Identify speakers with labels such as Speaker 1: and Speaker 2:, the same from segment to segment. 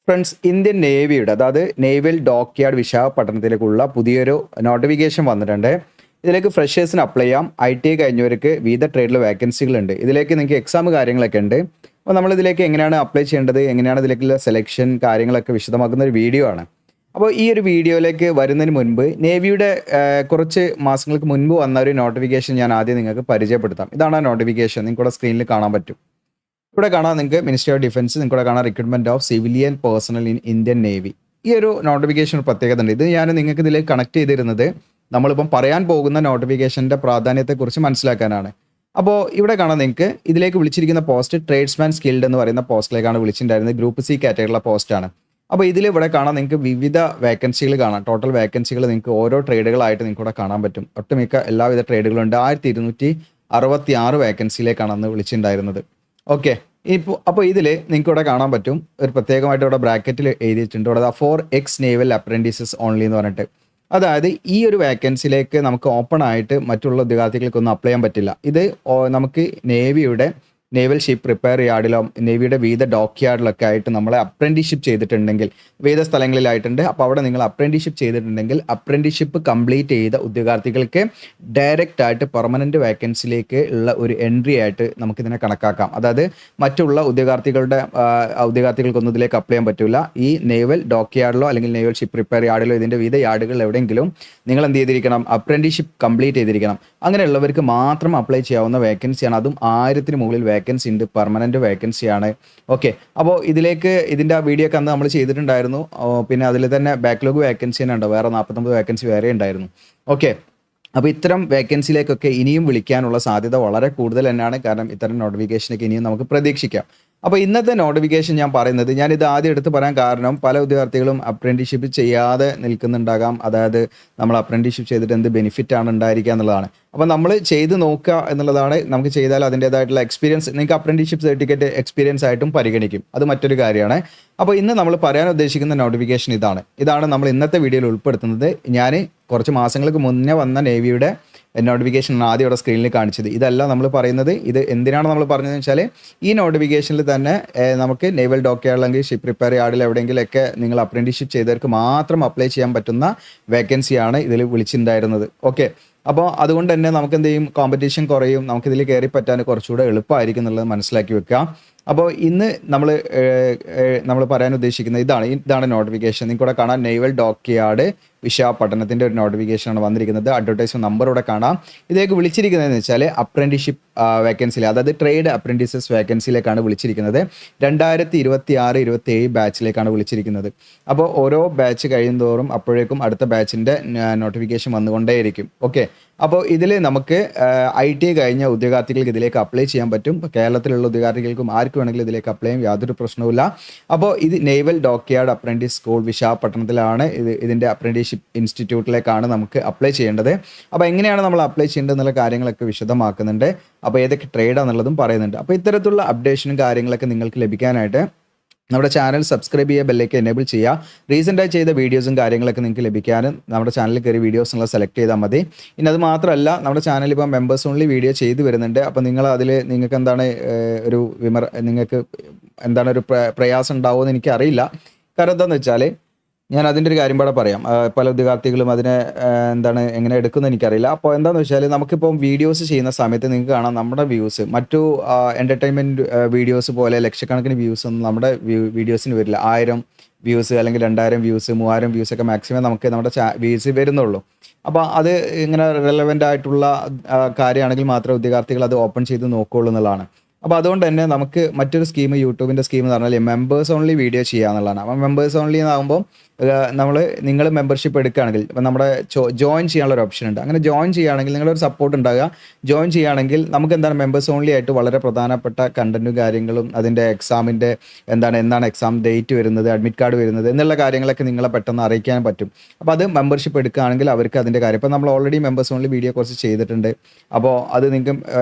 Speaker 1: Friends, Indian നേവിയുടെ അതായത് naval dockyard വിശാഖപട്ടണത്തിലേക്കുള്ള പുതിയൊരു notification വന്നിട്ടുണ്ട്. ഇതിലേക്ക് ഫ്രഷേഴ്സിന് അപ്ലൈ ചെയ്യാം. ITI കഴിഞ്ഞവർക്ക് വിവിധ ട്രേഡിൽ വേക്കൻസികളുണ്ട്. ഇതിലേക്ക് നിങ്ങൾക്ക് എക്സാം കാര്യങ്ങളൊക്കെ ഉണ്ട്. അപ്പോൾ നമ്മളിതിലേക്ക് എങ്ങനെയാണ് അപ്ലൈ ചെയ്യേണ്ടത്, എങ്ങനെയാണ് ഇതിലേക്കുള്ള സെലക്ഷൻ കാര്യങ്ങളൊക്കെ വിശദമാക്കുന്ന ഒരു വീഡിയോ ആണ്. അപ്പോൾ ഈ ഒരു വീഡിയോയിലേക്ക് വരുന്നതിന് മുൻപ് നേവിയുടെ കുറച്ച് മാസങ്ങൾക്ക് മുൻപ് വന്ന ഒരു നോട്ടിഫിക്കേഷൻ ഞാൻ ആദ്യം നിങ്ങൾക്ക് പരിചയപ്പെടുത്താം. ഇതാണ് ആ നോട്ടിഫിക്കേഷൻ, നിങ്ങൾക്കിവിടെ സ്ക്രീനിൽ കാണാൻ പറ്റും. ഇവിടെ കാണാം നിങ്ങൾക്ക് മിനിസ്ട്രി ഓഫ് ഡിഫൻസ്, നിങ്ങൾക്ക് കാണാം recruitment of civilian personal in Indian navy. ഈ ഒരു നോട്ടിഫിക്കേഷൻ ഒരു പ്രത്യേകത ഉണ്ട്. ഇത് ഞാൻ നിങ്ങൾക്ക് ഇതിലേക്ക് കണക്ട് ചെയ്തിരുന്നത് നമ്മളിപ്പം പറയാൻ പോകുന്ന നോട്ടിഫിക്കേഷൻ്റെ പ്രാധാന്യത്തെക്കുറിച്ച് മനസ്സിലാക്കാനാണ്. അപ്പോൾ ഇവിടെ കാണാം നിങ്ങൾക്ക് ഇതിലേക്ക് വിളിച്ചിരിക്കുന്ന പോസ്റ്റ് ട്രേഡ്സ്മാൻ സ്കിൽഡ് എന്ന് പറയുന്ന പോസ്റ്റിലേക്കാണ് വിളിച്ചിട്ടുണ്ടായിരുന്നത്. ഗ്രൂപ്പ് C കാറ്റഗറിയിലുള്ള പോസ്റ്റാണ്. അപ്പോൾ ഇതിൽ ഇവിടെ കാണാം നിങ്ങൾക്ക് വിവിധ വേക്കൻസികൾ കാണാം. ടോട്ടൽ വേക്കൻസികൾ നിങ്ങൾക്ക് ഓരോ ട്രേഡുകളായിട്ട് നിങ്ങൾക്ക് ഇവിടെ കാണാൻ പറ്റും. ഒട്ടുമിക്ക എല്ലാവിധ ട്രേഡുകളുണ്ട്. 1266 വേക്കൻസിയിലേക്കാണ് അന്ന് വിളിച്ചിട്ടുണ്ടായിരുന്നത്. ഓക്കെ, അപ്പോൾ ഇതിൽ നിങ്ങൾക്ക് ഇവിടെ കാണാൻ പറ്റും ഒരു പ്രത്യേകമായിട്ട് ഇവിടെ ബ്രാക്കറ്റിൽ എഴുതിയിട്ടുണ്ട്. ഇവിടെ for ex naval apprentices only എന്ന് പറഞ്ഞിട്ട്. അതായത് ഈ ഒരു വേക്കൻസിയിലേക്ക് നമുക്ക് ഓപ്പൺ ആയിട്ട് മറ്റുള്ള ഉദ്യോഗാർത്ഥികൾക്കൊന്നും അപ്ലൈ ചെയ്യാൻ പറ്റില്ല. ഇത് നമുക്ക് നേവിയുടെ നേവൽ ഷിപ്പ് റിപ്പയർ യാർഡിലോ നേവിയുടെ വിവിധ ഡോക്യാർഡിലൊക്കെ ആയിട്ട് നമ്മളെ അപ്രൻറ്റീഷിപ്പ് ചെയ്തിട്ടുണ്ടെങ്കിൽ വിവിധ സ്ഥലങ്ങളിലായിട്ടുണ്ട്. അപ്പോൾ അവിടെ നിങ്ങൾ അപ്രൻറ്റീഷിപ്പ് ചെയ്തിട്ടുണ്ടെങ്കിൽ അപ്രൻറ്റീഷിപ്പ് കംപ്ലീറ്റ് ചെയ്ത ഉദ്യോഗാർത്ഥികൾക്ക് ഡയറക്റ്റ് ആയിട്ട് പെർമനൻറ്റ് വേക്കൻസിയിലേക്ക് ഉള്ള ഒരു എൻട്രി ആയിട്ട് നമുക്കിതിനെ കണക്കാക്കാം. അതായത് മറ്റുള്ള ഉദ്യോഗാർത്ഥികൾക്കൊന്നും ഇതിലേക്ക് അപ്ലൈ ചെയ്യാൻ പറ്റില്ല. ഈ നേവൽ ഡോക്യാർഡിലോ അല്ലെങ്കിൽ നേവൽ ഷിപ്പ് റിപ്പയർ യാർഡിലോ ഇതിൻ്റെ വിവിധ യാർഡുകളിൽ എവിടെയെങ്കിലും നിങ്ങൾ എന്ത് ചെയ്തിരിക്കണം, അപ്രൻറ്റീഷിപ്പ് കംപ്ലീറ്റ് ചെയ്തിരിക്കണം. അങ്ങനെയുള്ളവർക്ക് മാത്രം അപ്ലൈ ചെയ്യാവുന്ന വേക്കൻസിയാണ്. അതും 1000 മുകളിൽ വേക്കൻസി ഉണ്ട്, പെർമനൻറ്റ് വേക്കൻസിയാണ്. ഓക്കെ, അപ്പോൾ ഇതിൻ്റെ വീഡിയോ ഒക്കെ അന്ന് നമ്മൾ ചെയ്തിട്ടുണ്ടായിരുന്നു. പിന്നെ അതിൽ തന്നെ ബാക്ക്ലോഗ് വേക്കൻസി തന്നെ ഉണ്ട്, വേറെ 49 വേക്കൻസി വേറെ ഉണ്ടായിരുന്നു. ഓക്കെ, അപ്പോൾ ഇത്തരം വേക്കൻസിയിലേക്കൊക്കെ ഇനിയും വിളിക്കാനുള്ള സാധ്യത വളരെ കൂടുതൽ തന്നെയാണ്. കാരണം ഇത്തരം നോട്ടിഫിക്കേഷനൊക്കെ ഇനിയും നമുക്ക് പ്രതീക്ഷിക്കാം. അപ്പോൾ ഇന്നത്തെ നോട്ടിഫിക്കേഷൻ ഞാൻ പറയുന്നത്, ഞാനിത് ആദ്യം എടുത്ത് പറയാൻ കാരണം പല ഉദ്യോഗാർത്ഥികളും അപ്രൻറ്റീഷിപ്പ് ചെയ്യാതെ നിൽക്കുന്നുണ്ടാകാം. അതായത് നമ്മൾ അപ്രൻറ്റീഷിപ്പ് ചെയ്തിട്ട് എന്ത് ബെനിഫിറ്റാണ് ഉണ്ടായിരിക്കുക എന്നുള്ളതാണ്. അപ്പോൾ നമ്മൾ ചെയ്ത് നോക്കുക എന്നുള്ളതാണ്. നമുക്ക് ചെയ്താൽ അതിൻ്റേതായിട്ടുള്ള എക്സ്പീരിയൻസ് നിങ്ങൾക്ക് അപ്രൻറ്റീഷിപ്പ് സർട്ടിഫിക്കറ്റ് എക്സ്പീരിയൻസ് ആയിട്ടും പരിഗണിക്കും. അത് മറ്റൊരു കാര്യമാണ്. അപ്പോൾ ഇന്ന് നമ്മൾ പറയാൻ ഉദ്ദേശിക്കുന്ന നോട്ടിഫിക്കേഷൻ ഇതാണ് നമ്മൾ ഇന്നത്തെ വീഡിയോയിൽ ഉൾപ്പെടുത്തുന്നത്. ഞാൻ കുറച്ച് മാസങ്ങൾക്ക് മുന്നേ വന്ന നേവിയുടെ നോട്ടിഫിക്കേഷൻ ആദ്യം ഇവിടെ സ്ക്രീനിൽ കാണിച്ചത്. ഇതല്ല നമ്മൾ പറയുന്നത്. ഇത് എന്തിനാണ് നമ്മൾ പറഞ്ഞതെന്ന് വെച്ചാൽ ഈ നോട്ടിഫിക്കേഷനിൽ തന്നെ നമുക്ക് നേവൽ ഡോക്യാർഡ് അല്ലെങ്കിൽ ഷിപ്പ് റിപ്പയർ യാർഡിൽ എവിടെയെങ്കിലൊക്കെ നിങ്ങൾ അപ്രൻറ്റീഷിപ്പ് ചെയ്തവർക്ക് മാത്രം അപ്ലൈ ചെയ്യാൻ പറ്റുന്ന വേക്കൻസിയാണ് ഇതിൽ വിളിച്ചിട്ടുണ്ടായിരുന്നത്. ഓക്കെ, അപ്പോൾ അതുകൊണ്ട് തന്നെ നമുക്ക് എന്ത് ചെയ്യും, കോമ്പറ്റീഷൻ കുറയും, നമുക്കിതിൽ കയറി പറ്റാൻ കുറച്ചുകൂടെ എളുപ്പമായിരിക്കും എന്നുള്ളത് മനസ്സിലാക്കി വെക്കുക. അപ്പോൾ ഇന്ന് നമ്മൾ പറയാൻ ഉദ്ദേശിക്കുന്നത് ഇതാണ് നോട്ടിഫിക്കേഷൻ. നിങ്ങൾക്കിവിടെ കാണാം നേവൽ ഡോക്യാർഡ് വിശാഖപട്ടണത്തിൻ്റെ ഒരു നോട്ടിഫിക്കേഷനാണ് വന്നിരിക്കുന്നത്. അഡ്വർടൈസ്മെന്റ് നമ്പർ ഇവിടെ കാണാം. ഇതിലേക്ക് വിളിച്ചിരിക്കുന്നതെന്ന് വെച്ചാൽ അപ്രൻറ്റീഷിപ്പ് വേക്കൻസിയിൽ, അതായത് ട്രേഡ് അപ്രൻറ്റീസസ് വേക്കൻസിയിലേക്കാണ് വിളിച്ചിരിക്കുന്നത്. 2026-27 ബാച്ചിലേക്കാണ് വിളിച്ചിരിക്കുന്നത്. അപ്പോൾ ഓരോ ബാച്ച് കഴിയുന്തോറും അപ്പോഴേക്കും അടുത്ത ബാച്ചിൻ്റെ നോട്ടിഫിക്കേഷൻ വന്നുകൊണ്ടേയിരിക്കും. ഓക്കെ, അപ്പോൾ ഇതിൽ നമുക്ക് ITI കഴിഞ്ഞ ഉദ്യോഗാർത്ഥികൾക്ക് ഇതിലേക്ക് അപ്ലൈ ചെയ്യാൻ പറ്റും. കേരളത്തിലുള്ള ഉദ്യോഗാർത്ഥികൾക്കും ആർക്ക് വേണമെങ്കിലും ഇതിലേക്ക് അപ്ലൈ ചെയ്യാം, യാതൊരു പ്രശ്നവുമില്ല. അപ്പോൾ ഇത് നേവൽ ഡോക്യാർഡ് അപ്രൻറ്റീസ് സ്കൂൾ വിശാഖപട്ടണത്തിലാണ്. ഇതിൻ്റെ അപ്രൻറ്റീസ്ഷിപ്പ് ഇൻസ്റ്റിറ്റ്യൂട്ടിലേക്കാണ് നമുക്ക് അപ്ലൈ ചെയ്യേണ്ടത്. അപ്പോൾ എങ്ങനെയാണ് നമ്മൾ അപ്ലൈ ചെയ്യേണ്ടത് എന്നുള്ള കാര്യങ്ങളൊക്കെ വിശദമാക്കുന്നുണ്ട്. അപ്പോൾ ഏതൊക്കെ ട്രേഡാണെന്നുള്ളതും പറയുന്നുണ്ട്. അപ്പോൾ ഇത്തരത്തിലുള്ള അപ്ഡേഷനും കാര്യങ്ങളൊക്കെ നിങ്ങൾക്ക് ലഭിക്കാനായിട്ട് നമ്മുടെ ചാനൽ സബ്സ്ക്രൈബ് ചെയ്യുക, ബെല്ലേക്ക് എനേബിൾ ചെയ്യുക. റീസെൻ്റായി ചെയ്ത വീഡിയോസും കാര്യങ്ങളൊക്കെ നിങ്ങൾക്ക് ലഭിക്കാനും നമ്മുടെ ചാനലിൽ കയറി വീഡിയോസ് എല്ലാം സെലക്ട് ചെയ്താൽ മതി. ഇനി അത് മാത്രമല്ല, നമ്മുടെ ചാനലിൽ ഇപ്പോൾ മെമ്പേഴ്സ് ഓൺലി വീഡിയോ ചെയ്തു വരുന്നുണ്ട്. അപ്പോൾ നിങ്ങൾ അതിൽ നിങ്ങൾക്ക് എന്താണ് നിങ്ങൾക്ക് എന്താണ് ഒരു പ്രയാസം ഉണ്ടാവുമെന്ന് എനിക്കറിയില്ല. കാരണം എന്താണെന്ന് വെച്ചാൽ ഞാൻ അതിൻ്റെ ഒരു കാര്യം കൂടെ പറയാം. പല ഉദ്യോഗാർത്ഥികളും അതിനെ എങ്ങനെ എടുക്കുമെന്ന് എനിക്കറിയില്ല. അപ്പോൾ എന്താണെന്ന് വെച്ചാൽ നമുക്കിപ്പം വീഡിയോസ് ചെയ്യുന്ന സമയത്ത് നിങ്ങൾക്ക് കാണാം നമ്മുടെ വ്യൂസ് മറ്റു എൻ്റർടൈൻമെൻറ്റ് വീഡിയോസ് പോലെ ലക്ഷക്കണക്കിന് വ്യൂസ് ഒന്നും നമ്മുടെ വീഡിയോസിന് വരില്ല. 1000 വ്യൂസ് അല്ലെങ്കിൽ 2000 വ്യൂസ് 3000 വ്യൂസ് ഒക്കെ മാക്സിമം നമുക്ക് നമ്മുടെ വ്യൂസ് വരുന്നുള്ളൂ. അപ്പോൾ അത് ഇങ്ങനെ റെലവൻ്റ് ആയിട്ടുള്ള കാര്യമാണെങ്കിൽ മാത്രമേ ഉദ്യോഗാർത്ഥികൾ അത് ഓപ്പൺ ചെയ്ത് നോക്കുകയുള്ളൂ എന്നുള്ളതാണ്. അപ്പോൾ അതുകൊണ്ട് തന്നെ നമുക്ക് മറ്റൊരു സ്കീം, യൂട്യൂബിൻ്റെ സ്കീം എന്ന് പറഞ്ഞാൽ മെമ്പേഴ്സ് ഓൺലി വീഡിയോ ചെയ്യുക എന്നുള്ളതാണ്. അപ്പോൾ മെമ്പേഴ്സ് ഓൺലി എന്നാകുമ്പോൾ നിങ്ങൾ മെമ്പർഷിപ്പ് എടുക്കുകയാണെങ്കിൽ ഇപ്പം നമ്മുടെ ജോയിൻ ചെയ്യാനുള്ള ഒരു ഓപ്ഷൻ ഉണ്ട്. അങ്ങനെ ജോയിൻ ചെയ്യുകയാണെങ്കിൽ നിങ്ങളൊരു സപ്പോർട്ട് ഉണ്ടാകുക. ജോയിൻ ചെയ്യുകയാണെങ്കിൽ നമുക്ക് മെമ്പേഴ്സ് ഓൺലി ആയിട്ട് വളരെ പ്രധാനപ്പെട്ട കണ്ടന്റും കാര്യങ്ങളും അതിൻ്റെ എക്സാമിൻ്റെ എന്നാണ് എക്സാം ഡേറ്റ് വരുന്നത്, അഡ്മിറ്റ് കാർഡ് വരുന്നത് എന്നുള്ള കാര്യങ്ങളൊക്കെ നിങ്ങളെ പെട്ടെന്ന് അറിയിക്കാൻ പറ്റും. അപ്പോൾ അത് മെമ്പർഷിപ്പ് എടുക്കുകയാണെങ്കിൽ അവർക്ക് അതിൻ്റെ കാര്യം, ഇപ്പോൾ നമ്മൾ ഓൾറെഡി മെമ്പേഴ്സ് ഓൺലി വീഡിയോ കുറച്ച് ചെയ്തിട്ടുണ്ട്. അപ്പോൾ അത് നിങ്ങൾക്ക്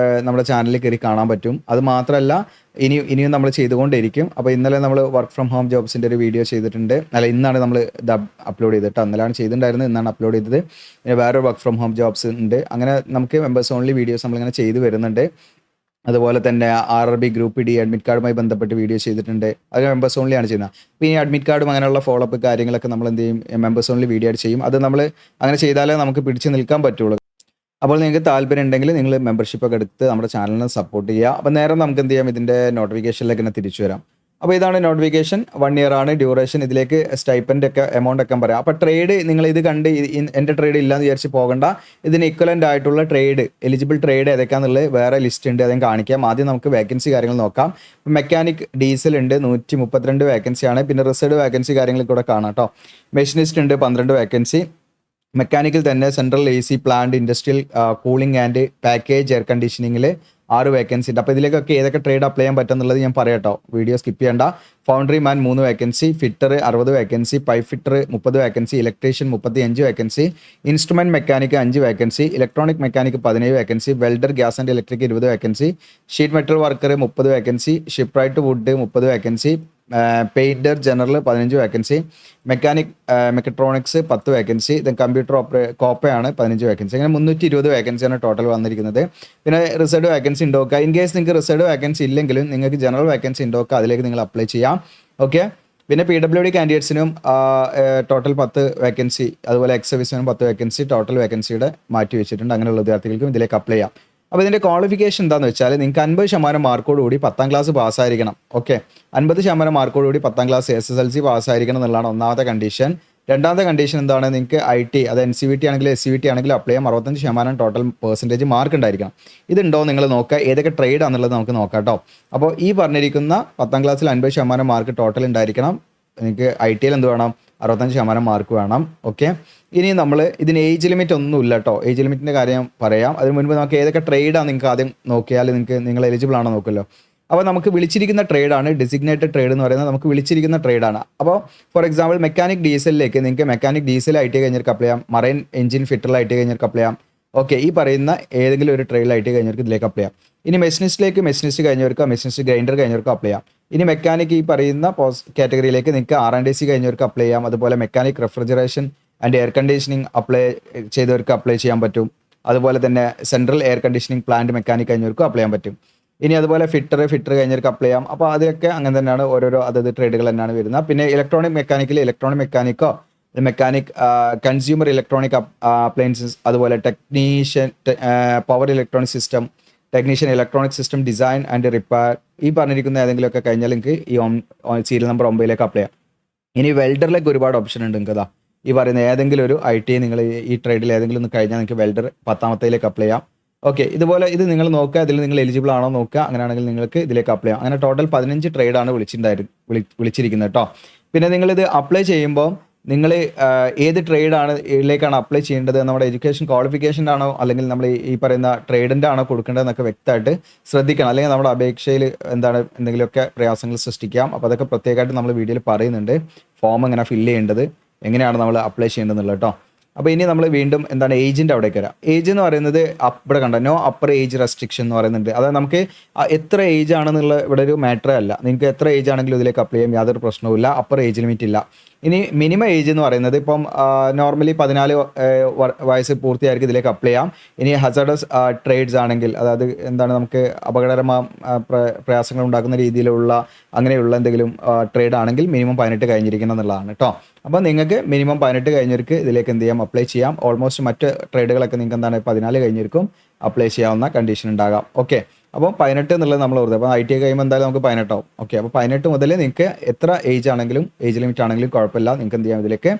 Speaker 1: നമ്മുടെ ചാനലിൽ കയറി കാണാൻ പറ്റും. അത് മാത്രമല്ല ഇനിയും നമ്മൾ ചെയ്തുകൊണ്ടിരിക്കും. അപ്പോൾ ഇന്നലെ നമ്മൾ വർക്ക് ഫ്രം ഹോം ജോബ്സിൻ്റെ ഒരു വീഡിയോ ചെയ്തിട്ടുണ്ട്. ഇന്നാണ് നമ്മൾ ഇത് അപ്ലോഡ് ചെയ്തിട്ട്, ഇന്നലെയാണ് ചെയ്തിട്ടുണ്ടായിരുന്നത്, ഇന്നാണ് അപ്ലോഡ് ചെയ്തത്. പിന്നെ വേറെ വർക്ക് ഫ്രം ഹോം ജോബ്സ് ഉണ്ട്. അങ്ങനെ നമുക്ക് മെമ്പേഴ്സ് ഓൺലി വീഡിയോസ് നമ്മളിങ്ങനെ ചെയ്തു വരുന്നുണ്ട്. അതുപോലെ തന്നെ RRB ഗ്രൂപ്പ് ഡി അഡ്മിറ്റ് കാർഡുമായി ബന്ധപ്പെട്ട് വീഡിയോ ചെയ്തിട്ടുണ്ട്. അത് മെമ്പേഴ്സ് ഓൺലി ആണ് ചെയ്യുന്നത്. അപ്പോൾ ഈ അഡ്മിറ്റ് കാർഡും അങ്ങനെയുള്ള ഫോളോ അപ്പ് കാര്യങ്ങളൊക്കെ നമ്മൾ എന്ത് ചെയ്യും, മെമ്പേഴ്സ് ഓൺലി വീഡിയോ ആയിട്ട് ചെയ്യും. അത് നമ്മൾ അങ്ങനെ ചെയ്താലേ നമുക്ക് പിടിച്ച് നിൽക്കാൻ പറ്റുള്ളൂ. അപ്പോൾ നിങ്ങൾക്ക് താല്പര്യം ഉണ്ടെങ്കിൽ നിങ്ങൾ മെമ്പർഷിപ്പൊക്കെ എടുത്ത് നമ്മുടെ ചാനലിനെ സപ്പോർട്ട് ചെയ്യുക. അപ്പോൾ നേരെ നമുക്ക് എന്ത് ചെയ്യാം, ഇതിൻ്റെ നോട്ടിഫിക്കേഷനിലേക്ക് തന്നെ തിരിച്ചു വരാം. അപ്പോൾ ഇതാണ് നോട്ടിഫിക്കേഷൻ. 1 ഇയർ ആണ് ഡ്യൂറേഷൻ. ഇതിലേക്ക് സ്റ്റൈപ്പൻ്റ് ഒക്കെ എമൗണ്ട് ഒക്കെ പറയാം. അപ്പോൾ ട്രേഡ് നിങ്ങൾ ഇത് കണ്ട് എൻ്റെ ട്രേഡ് ഇല്ലാന്ന് വിചാരിച്ച് പോകണ്ട. ഇതിന് ഇക്വലൻ്റ് ആയിട്ടുള്ള ട്രേഡ്, എലിജിബിൾ ട്രേഡ് ഏതൊക്കെയാണെന്നുള്ളത് വേറെ ലിസ്റ്റ് ഉണ്ട്, അതും കാണിക്കാം. ആദ്യം നമുക്ക് വേക്കൻസി കാര്യങ്ങൾ നോക്കാം. മെക്കാനിക് ഡീസൽ ഉണ്ട്, 132 വേക്കൻസിയാണ്. പിന്നെ റിസർവ് വേക്കൻസി കാര്യങ്ങൾ കൂടെ കാണാം കേട്ടോ. മെഷീനിസ്റ്റ് ഉണ്ട് 12 വേക്കൻസി. മെക്കാനിക്കൽ തന്നെ central AC plant, industrial cooling and package air കണ്ടീഷനിങ്ങിൽ 6 വേക്കൻസി ഉണ്ട്. അപ്പോൾ ഇതിലേക്കൊക്കെ ഏതൊക്കെ ട്രേഡ് അപ്ലൈ ചെയ്യാൻ പറ്റുന്നുള്ളത് ഞാൻ പറയാം കേട്ടോ, വീഡിയോ സ്കിപ്പ് ചെയ്യേണ്ട. Foundry man 3 vacancy, fitter 60 vacancy, pipe fitter 30 vacancy, electrician 35 vacancy, instrument mechanic 5 vacancy, electronic mechanic 17 vacancy, welder gas and electric 20 vacancy, sheet metal worker 30 vacancy, shipwright wood 30 vacancy, painter general 15 vacancy, mechanic mechatronics 10 vacancy, then computer കോപ്പയാണ് 15 vacancy. അങ്ങനെ 320 വേക്കൻസിയാണ് total വന്നിരിക്കുന്നത്. പിന്നെ reserve vacancy ഉണ്ടോക്കുക. In case നിങ്ങൾക്ക് reserve vacancy ഇല്ലെങ്കിലും നിങ്ങൾക്ക് general vacancy ഉണ്ടോക്കുക, അതിലേക്ക് നിങ്ങൾ അപ്ലൈ ചെയ്യാം. ഓക്കെ. പിന്നെ PWD കാൻഡിഡേറ്റ്സിനും ടോട്ടൽ 10 വേക്കൻസി, അതുപോലെ എക്സ് സർവീസിനും 10 വേക്കൻസി ടോട്ടൽ വേക്കൻസിയുടെ മാറ്റി വെച്ചിട്ടുണ്ട്. അങ്ങനെയുള്ള വിദ്യാർത്ഥികൾക്കും ഇതിലേക്ക് അപ്ലൈ ചെയ്യാം. അപ്പോൾ ഇതിൻ്റെ ക്വാളിഫിക്കേഷൻ എന്താണെന്ന് വെച്ചാൽ നിങ്ങൾക്ക് 50% മാർക്കോടുകൂടി 10ാം ക്ലാസ് പാസ്സായിരിക്കണം. ഓക്കെ, 50% മാർക്കോടുകൂടി 10ാം ക്ലാസ് SSLC പാസ്സായിരിക്കണം എന്നുള്ളതാണ് ഒന്നാമത്തെ കണ്ടീഷൻ. രണ്ടാമത്തെ കണ്ടീഷൻ എന്താണ്, നിങ്ങൾക്ക് IT, അത് NCVT ആണെങ്കിലും SCVT ആണെങ്കിലും അപ്ലൈ ചെയ്യാം. 65% ടോട്ടൽ പെർസെൻറ്റേജ് മാർക്ക് ഉണ്ടായിരിക്കണം. ഇതുണ്ടോ നിങ്ങൾ നോക്കുക, ഏതൊക്കെ ട്രേഡ് ആണെന്നുള്ളത് നമുക്ക് നോക്കാം കേട്ടോ. അപ്പോൾ ഈ പറഞ്ഞിരിക്കുന്ന 10ാം ക്ലാസ്സിൽ 50% മാർക്ക് ടോട്ടൽ ഉണ്ടായിരിക്കണം. നിങ്ങൾക്ക് IT-യിൽ എന്ത് വേണം, 65% മാർക്ക് വേണം. ഓക്കെ. ഇനി നമ്മൾ ഇതിന് ഏജ് ലിമിറ്റ് ഒന്നുമില്ല കേട്ടോ. ഏജ് ലിമിറ്റിൻ്റെ കാര്യം പറയാം. അതിന് മുൻപ് നമുക്ക് ഏതൊക്കെ ട്രേഡാണ് നിങ്ങൾക്ക് ആദ്യം നോക്കിയാൽ നിങ്ങൾ എലിജിബിൾ ആണോ നോക്കുമല്ലോ. അപ്പോൾ നമുക്ക് വിളിച്ചിരിക്കുന്ന ട്രേഡാണ് ഡെസിഗ്നേറ്റഡ് ട്രേഡ് എന്ന് പറയുന്നത്. നമുക്ക് വിളിച്ചിരിക്കുന്ന ട്രേഡാണ്. അപ്പോൾ ഫോർ എക്സാമ്പിൾ മെക്കാനിക് ഡീസലിലേക്ക് നിങ്ങൾക്ക് മെക്കാനിക് ഡീസൽ IT കഴിഞ്ഞവർക്ക് അപ്ലൈ ചെയ്യാം. മറൈൻ എഞ്ചിൻ ഫിറ്ററിൽ IT കഴിഞ്ഞവർക്ക് അപ്ലൈ ചെയ്യാം. ഓക്കെ, ഈ പറയുന്ന ഏതെങ്കിലും ഒരു ട്രേഡിൽ IT കഴിഞ്ഞവർക്ക് ഇതിലേക്ക് അപ്ലൈ ചെയ്യാം. ഇനി മെഷീനിസ്റ്റിലേക്ക് മെഷീനിസ്റ്റ് കഴിഞ്ഞവർക്ക്, മെഷീനിസ്റ്റ് ഗ്രൈൻഡർ കഴിഞ്ഞവർക്ക് അപ്ലൈ ചെയ്യാം. ഇനി മെക്കാനിക് ഈ പറയുന്ന കാറ്റഗറിയിലേക്ക് നിങ്ങൾക്ക് R&DC കഴിഞ്ഞവർക്ക് അപ്ലൈ ചെയ്യാം. അതുപോലെ mechanic refrigeration and air conditioning apply ചെയ്തവർക്ക് അപ്ലൈ ചെയ്യാൻ പറ്റും. അതുപോലെ തന്നെ central air conditioning plant mechanic കഴിഞ്ഞവർക്കും അപ്ലൈ ചെയ്യാൻ പറ്റും. ഇനി അതുപോലെ ഫിറ്റർ കഴിഞ്ഞവർക്ക് അപ്ലൈ ചെയ്യാം. അപ്പോൾ അതിലൊക്കെ അങ്ങനെ തന്നെയാണ്, ഓരോരോ അതത് ട്രേഡുകൾ തന്നെയാണ് വരുന്നത്. പിന്നെ ഇലക്ട്രോണിക് മെക്കാനിക്കോ മെക്കാനിക് കൺസ്യൂമർ ഇലക്ട്രോണിക് അപ്ലയൻസസ്, അതുപോലെ technician power electronic system, technician electronic system design and repair, ഈ പറഞ്ഞിരിക്കുന്ന ഏതെങ്കിലുമൊക്കെ കഴിഞ്ഞാൽ നിങ്ങൾക്ക് ഈ സീരിയൽ നമ്പർ 9 അപ്ലൈ ചെയ്യാം. ഇനി വെൽഡറിലേക്ക് ഒരുപാട് ഓപ്ഷൻ ഉണ്ട്. നിങ്ങൾക്ക് ഈ പറയുന്ന ഏതെങ്കിലും ഒരു IT നിങ്ങൾ ഈ ട്രേഡിൽ ഏതെങ്കിലും ഒന്ന് കഴിഞ്ഞാൽ നിങ്ങൾക്ക് വെൽഡർ 10ാമത്തേലേക്ക് അപ്ലൈ ചെയ്യാം. ഓക്കെ, ഇതുപോലെ ഇത് നിങ്ങൾ നോക്കുക, ഇതിൽ നിങ്ങൾ എലിജിബിൾ ആണോ നോക്കുക. അങ്ങനെയാണെങ്കിൽ നിങ്ങൾക്ക് ഇതിലേക്ക് അപ്ലൈ ചെയ്യാം. അങ്ങനെ ടോട്ടൽ 15 ട്രേഡാണ് വിളിച്ചിരിക്കുന്നത് കേട്ടോ. പിന്നെ നിങ്ങളിത് അപ്ലൈ ചെയ്യുമ്പോൾ നിങ്ങൾ ഏത് ട്രേഡാണ് ഇതിലേക്കാണ് അപ്ലൈ ചെയ്യേണ്ടത്, നമ്മുടെ എഡ്യൂക്കേഷൻ ക്വാളിഫിക്കേഷൻ ആണോ അല്ലെങ്കിൽ നമ്മൾ ഈ പറയുന്ന ട്രേഡിൻ്റെ ആണോ കൊടുക്കേണ്ടതെന്നൊക്കെ വ്യക്തമായിട്ട് ശ്രദ്ധിക്കണം. അല്ലെങ്കിൽ നമ്മുടെ അപേക്ഷയിൽ എന്തെങ്കിലുമൊക്കെ പ്രയാസങ്ങൾ സൃഷ്ടിക്കാം. അപ്പോൾ അതൊക്കെ പ്രത്യേകമായിട്ട് നമ്മൾ വീഡിയോയിൽ പറയുന്നുണ്ട്. ഫോം എങ്ങനെ ഫില്ല് ചെയ്യേണ്ടത്, എങ്ങനെയാണ് നമ്മൾ അപ്ലൈ ചെയ്യേണ്ടതെന്നുള്ളത് കേട്ടോ. അപ്പോൾ ഇനി നമ്മൾ വീണ്ടും ഏജിൻ്റെ അവിടേക്ക് വരാം. ഏജ് എന്ന് പറയുന്നത് ഇവിടെ കണ്ട നോ അപ്പർ ഏജ് റെസ്ട്രിക്ഷൻ എന്ന് പറയുന്നുണ്ട്. അതായത് നമുക്ക് എത്ര ഏജ് ആണെന്നുള്ള ഇവിടെ ഒരു മാറ്ററേ അല്ല. നിങ്ങൾക്ക് എത്ര ഏജ് ആണെങ്കിലും ഇതിലേക്ക് അപ്ലൈ ചെയ്യാം, യാതൊരു പ്രശ്നവുമില്ല. അപ്പർ ഏജ് ലിമിറ്റ് ഇല്ല. ഇനി മിനിമം ഏജ് എന്ന് പറയുന്നത് ഇപ്പം നോർമലി 14 വയസ്സ് പൂർത്തിയായിരിക്കും ഇതിലേക്ക് അപ്ലൈ ചെയ്യാം. ഇനി ഹസാർഡസ് ട്രേഡ്സ് ആണെങ്കിൽ, അതായത് നമുക്ക് അപകടകരമായ പ്രയാസങ്ങൾ ഉണ്ടാക്കുന്ന രീതിയിലുള്ള അങ്ങനെയുള്ള എന്തെങ്കിലും ട്രേഡ് ആണെങ്കിൽ മിനിമം 18 കഴിഞ്ഞിരിക്കണം എന്നുള്ളതാണ് കേട്ടോ. അപ്പോൾ നിങ്ങൾക്ക് മിനിമം 18 കഴിഞ്ഞവർക്ക് ഇതിലേക്ക് എന്ത് ചെയ്യാം, അപ്ലൈ ചെയ്യാം. ഓൾമോസ്റ്റ് മറ്റ് ട്രേഡുകളൊക്കെ നിങ്ങൾക്ക് 14 കഴിഞ്ഞവർക്കും അപ്ലൈ ചെയ്യാവുന്ന കണ്ടീഷൻ ഉണ്ടാകാം. ഓക്കെ, അപ്പോൾ 18 എന്നുള്ളത് നമ്മൾ ഓർത്ത്. അപ്പോൾ IT കഴിയുമ്പോൾ എന്തായാലും നമുക്ക് 18 ആവും. ഓക്കെ, അപ്പോൾ 18 മുതൽ നിങ്ങൾക്ക് എത്ര ഏജ് ആണെങ്കിലും ഏജ് ലിമിറ്റ് ആണെങ്കിലും കുഴപ്പമില്ല, നിങ്ങൾക്ക് എന്ത് ചെയ്യാം, ഇതിലേക്ക്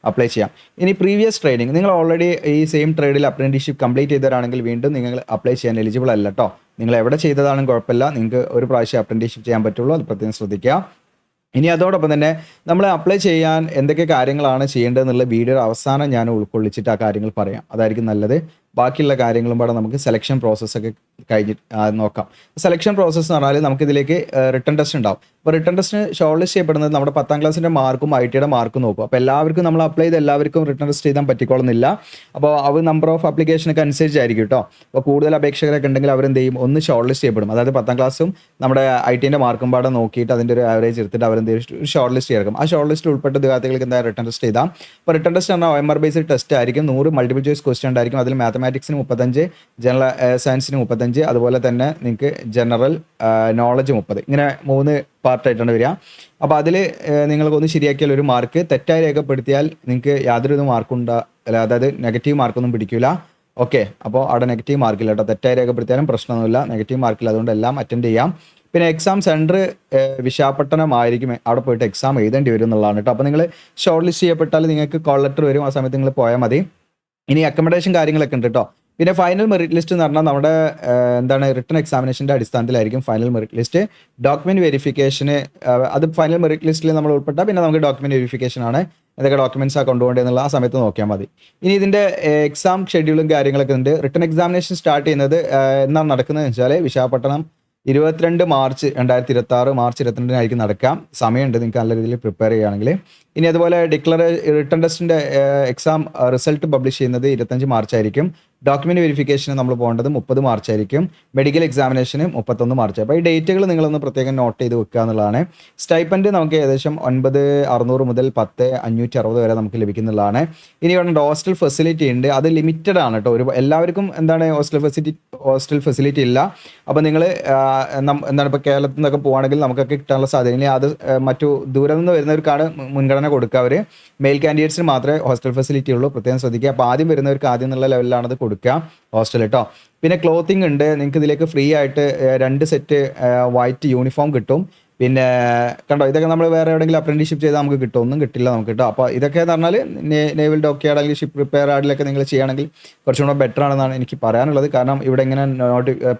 Speaker 1: അപ്ലൈ ചെയ്യാം. ഇനി പ്രീവിയസ് ട്രേഡിംഗ്, നിങ്ങൾ ഓൾറെഡി ഈ സെയിം ട്രേഡിൽ അപ്രന്റീസ്ഷിപ്പ് കംപ്ലീറ്റ് ചെയ്തവരാണെങ്കിൽ വീണ്ടും നിങ്ങൾ അപ്ലൈ ചെയ്യാൻ എലിജിബിൾ അല്ല കേട്ടോ. നിങ്ങൾ എവിടെ ചെയ്തതാണെങ്കിലും കുഴപ്പമില്ല, നിങ്ങൾക്ക് ഒരു പ്രാവശ്യം അപ്രന്റീസ്ഷിപ്പ് ചെയ്യാൻ പറ്റുള്ളൂ. അത് പ്രത്യേകം ശ്രദ്ധിക്കുക. ഇനി അതോടൊപ്പം തന്നെ നമ്മൾ അപ്ലൈ ചെയ്യാൻ എന്തൊക്കെ കാര്യങ്ങളാണ് ചെയ്യേണ്ടതെന്നുള്ള വീഡിയോയുടെ അവസാനം ഞാൻ ഉൾക്കൊള്ളിച്ചിട്ട് ആ കാര്യങ്ങൾ പറയാം. അതായിരിക്കും നല്ലത്. ബാക്കിയുള്ള കാര്യങ്ങളും പാടെ നമുക്ക് സെലക്ഷൻ പ്രോസസ്സൊക്കെ കഴിഞ്ഞിട്ട് നോക്കാം. സെലക്ഷൻ പ്രോസസ്സ് എന്ന് പറഞ്ഞാൽ നമുക്കിതിലേക്ക് റിട്ടൺ ടെസ്റ്റ് ഉണ്ടാവും. അപ്പോൾ റിട്ടൺ ടെസ്റ്റിന് ഷോർട്ട് ലിസ്റ്റ് ചെയ്യപ്പെടുന്നത് നമ്മുടെ 10ാം ക്ലാസ്സിൻ്റെ മാർക്കും IT-യുടെ മാർക്കും നോക്കും. അപ്പോൾ എല്ലാവർക്കും നമ്മൾ അപ്ലൈ ചെയ്ത് എല്ലാവർക്കും റിട്ടൺ ടെസ്റ്റ് ചെയ്താൽ പറ്റിക്കോളുന്നില്ല. അപ്പോൾ അത് നമ്പർ ഓഫ് ആപ്ലിക്കേഷനൊക്കെ അനുസരിച്ചായിരിക്കും കേട്ടോ. അപ്പോൾ കൂടുതൽ അപേക്ഷകരൊക്കെ ഉണ്ടെങ്കിൽ അവരെന്ത് ചെയ്യും, ഒന്ന് ഷോർട്ട് ലിസ്റ്റ് ചെയ്യപ്പെടും. അതായത് 10ാം ക്ലാസ്സും നമ്മുടെ IT-ൻ്റെ മാർക്കും പാടെ നോക്കിയിട്ട് അതിൻ്റെ ഒരു ആവറേജ് എടുത്തിട്ട് അവരെന്ത് ചെയ്യും, ഷോർട്ട് ലിസ്റ്റ് ചേർക്കും. ആ ഷോർട്ട് ലിസ്റ്റിൽ ഉൾപ്പെട്ട വിദ്യാർത്ഥികൾക്ക് എന്താ റിട്ടൺ ടെസ്റ്റ് ചെയ്താൽ. അപ്പോൾ റിട്ടൺ ടെസ്റ്റ് പറഞ്ഞാൽ OMR ബേസ്ഡ് ടെസ്റ്റ് ആയിരിക്കും. 100 മൾട്ടിപ്പിൾ ചോയ്സ് ക്വസ്റ്റ്യൻ ഉണ്ടായിരിക്കും. അതിൽ മാത്തമാറ്റിക്സ് മാത്തമാറ്റിക്സിന് 35, ജനറൽ സയൻസിന് 35, അതുപോലെ തന്നെ നിങ്ങൾക്ക് ജനറൽ നോളജ് 30, ഇങ്ങനെ 3 പാർട്ടായിട്ടാണ് വരിക. അപ്പോൾ അതിൽ നിങ്ങൾക്കൊന്ന് ശരിയാക്കിയാൽ ഒരു മാർക്ക്, തെറ്റായി രേഖപ്പെടുത്തിയാൽ നിങ്ങൾക്ക് യാതൊരു മാർക്കും അതായത് നെഗറ്റീവ് മാർക്കൊന്നും പിടിക്കില്ല. ഓക്കെ, അപ്പോൾ അവിടെ നെഗറ്റീവ് മാർക്കില്ല കേട്ടോ. തെറ്റായി രേഖപ്പെടുത്തിയാലും പ്രശ്നമൊന്നുമില്ല, നെഗറ്റീവ് മാർക്കില്ല. അതുകൊണ്ട് എല്ലാം അറ്റൻഡ് ചെയ്യാം. പിന്നെ എക്സാം സെൻറ്റർ വിശാഖപട്ടണമായിരിക്കും, അവിടെ പോയിട്ട് എക്സാം എഴുതേണ്ടി വരും എന്നുള്ളതാണ് കേട്ടോ. അപ്പോൾ നിങ്ങൾ ഷോർട്ട് ലിസ്റ്റ് ചെയ്യപ്പെട്ടാൽ നിങ്ങൾക്ക് കോൾ ലെറ്റർ വരും, ആ സമയത്ത് നിങ്ങൾ പോയാൽ മതി. ഇനി അക്കോമഡേഷൻ കാര്യങ്ങളൊക്കെ ഉണ്ട് കേട്ടോ. പിന്നെ ഫൈനൽ മെറിറ്റ് ലിസ്റ്റ് എന്ന് പറഞ്ഞാൽ നമ്മുടെ റിട്ടൺ എക്സാമിനേഷൻ്റെ അടിസ്ഥാനത്തിലായിരിക്കും ഫൈനൽ മെറിറ്റ് ലിസ്റ്റ്. ഡോക്യുമെൻറ്റ് വെരിഫിക്കേഷന് അത് ഫൈനൽ മെറിറ്റ് ലിസ്റ്റിൽ നമ്മൾ ഉൾപ്പെട്ടാൽ പിന്നെ നമുക്ക് ഡോക്യുമെൻറ്റ് വെരിഫിക്കേഷൻ ആണ്, എന്തൊക്കെ ഡോക്യുമെൻറ്റ്സാണ് കൊണ്ടുപോകേണ്ടതെന്നുള്ള ആ സമയത്ത് നോക്കിയാൽ മതി. ഇനി ഇതിൻ്റെ എക്സാം ഷെഡ്യൂളും കാര്യങ്ങളൊക്കെ ഉണ്ട്. റിട്ടൺ എക്സാമിനേഷൻ സ്റ്റാർട്ട് ചെയ്യുന്നത് എന്നാണ് നടക്കുന്നതെന്ന് വെച്ചാൽ വിശാഖപട്ടണം 22 മാർച്ച് 2026 മാർച്ച് 22-നായിരിക്കും നടക്കാം. സമയമുണ്ട് നിങ്ങൾക്ക് നല്ല രീതിയിൽ പ്രിപ്പയർ ചെയ്യുകയാണെങ്കിൽ. ഇനി അതുപോലെ റിട്ടൺ ടെസ്റ്റിൻ്റെ എക്സാം റിസൾട്ട് പബ്ലിഷ് ചെയ്യുന്നത് 25 മാർച്ച് ആയിരിക്കും. ഡോക്യുമെൻറ്റ് വെരിഫിക്കേഷന് നമ്മൾ പോകേണ്ടത് 30 മാർച്ച് ആയിരിക്കും. മെഡിക്കൽ എക്സാമിനേഷന് 31 മാർച്ച്. അപ്പോൾ ഈ ഡേറ്റുകൾ നിങ്ങളൊന്ന് പ്രത്യേകം നോട്ട് ചെയ്ത് വെക്കുക എന്നുള്ളതാണ്. സ്റ്റൈപ്പൻഡ് നമുക്ക് ഏകദേശം 9,600 മുതൽ 10,560 വരെ നമുക്ക് ലഭിക്കുന്നുള്ളതാണ്. ഇനി ഇവിടെ ഹോസ്റ്റൽ ഫെസിലിറ്റി ഉണ്ട്, അത് ലിമിറ്റഡ് ആണ് കേട്ടോ. എല്ലാവർക്കും എന്താണ് ഹോസ്റ്റൽ ഫെസിലിറ്റി ഇല്ല. അപ്പോൾ നിങ്ങൾ എന്താണ് ഇപ്പോൾ കേരളത്തിൽ നിന്നൊക്കെ പോകുകയാണെങ്കിൽ നമുക്കൊക്കെ കിട്ടാനുള്ള സാധ്യത. ഇനി അത് മറ്റു ദൂരെ നിന്ന് വരുന്നവർക്കാണ് മുൻഗണന കൊടുക്കുക. അവർ മെയിൽ കാൻഡിഡേറ്റ്സിന് മാത്രമേ ഹോസ്റ്റൽ ഫെസിലിറ്റി ഉള്ളൂ, പ്രത്യേകം ശ്രദ്ധിക്കുക. അപ്പോൾ ആദ്യം വരുന്നവർക്ക് ആദ്യം എന്നുള്ള ലെവലിലാണത് കൊടുക്കുക ഹോസ്റ്റൽ കേട്ടോ. പിന്നെ ക്ലോത്തിങ് ഉണ്ട്, നിങ്ങൾക്ക് ഇതിലേക്ക് ഫ്രീ ആയിട്ട് 2 സെറ്റ് വൈറ്റ് യൂണിഫോം കിട്ടും. പിന്നെ കണ്ടോ, ഇതൊക്കെ നമ്മൾ വേറെ എവിടെയെങ്കിലും അപ്രന്റീഷിപ്പ് ചെയ്താൽ നമുക്ക് കിട്ടും, ഒന്നും കിട്ടില്ല നമുക്ക് കേട്ടോ. അപ്പോൾ ഇതൊക്കെ എന്ന് പറഞ്ഞാൽ നേവൽ ഡോക്യാർഡ് അല്ലെങ്കിൽ ഷിപ്പ് റിപ്പയർ ആർഡിലൊക്കെ നിങ്ങൾ ചെയ്യുകയാണെങ്കിൽ കുറച്ചും കൂടെ ബെറ്റർ ആണെന്നാണ് എനിക്ക് പറയാനുള്ളത്. കാരണം ഇവിടെ ഇങ്ങനെ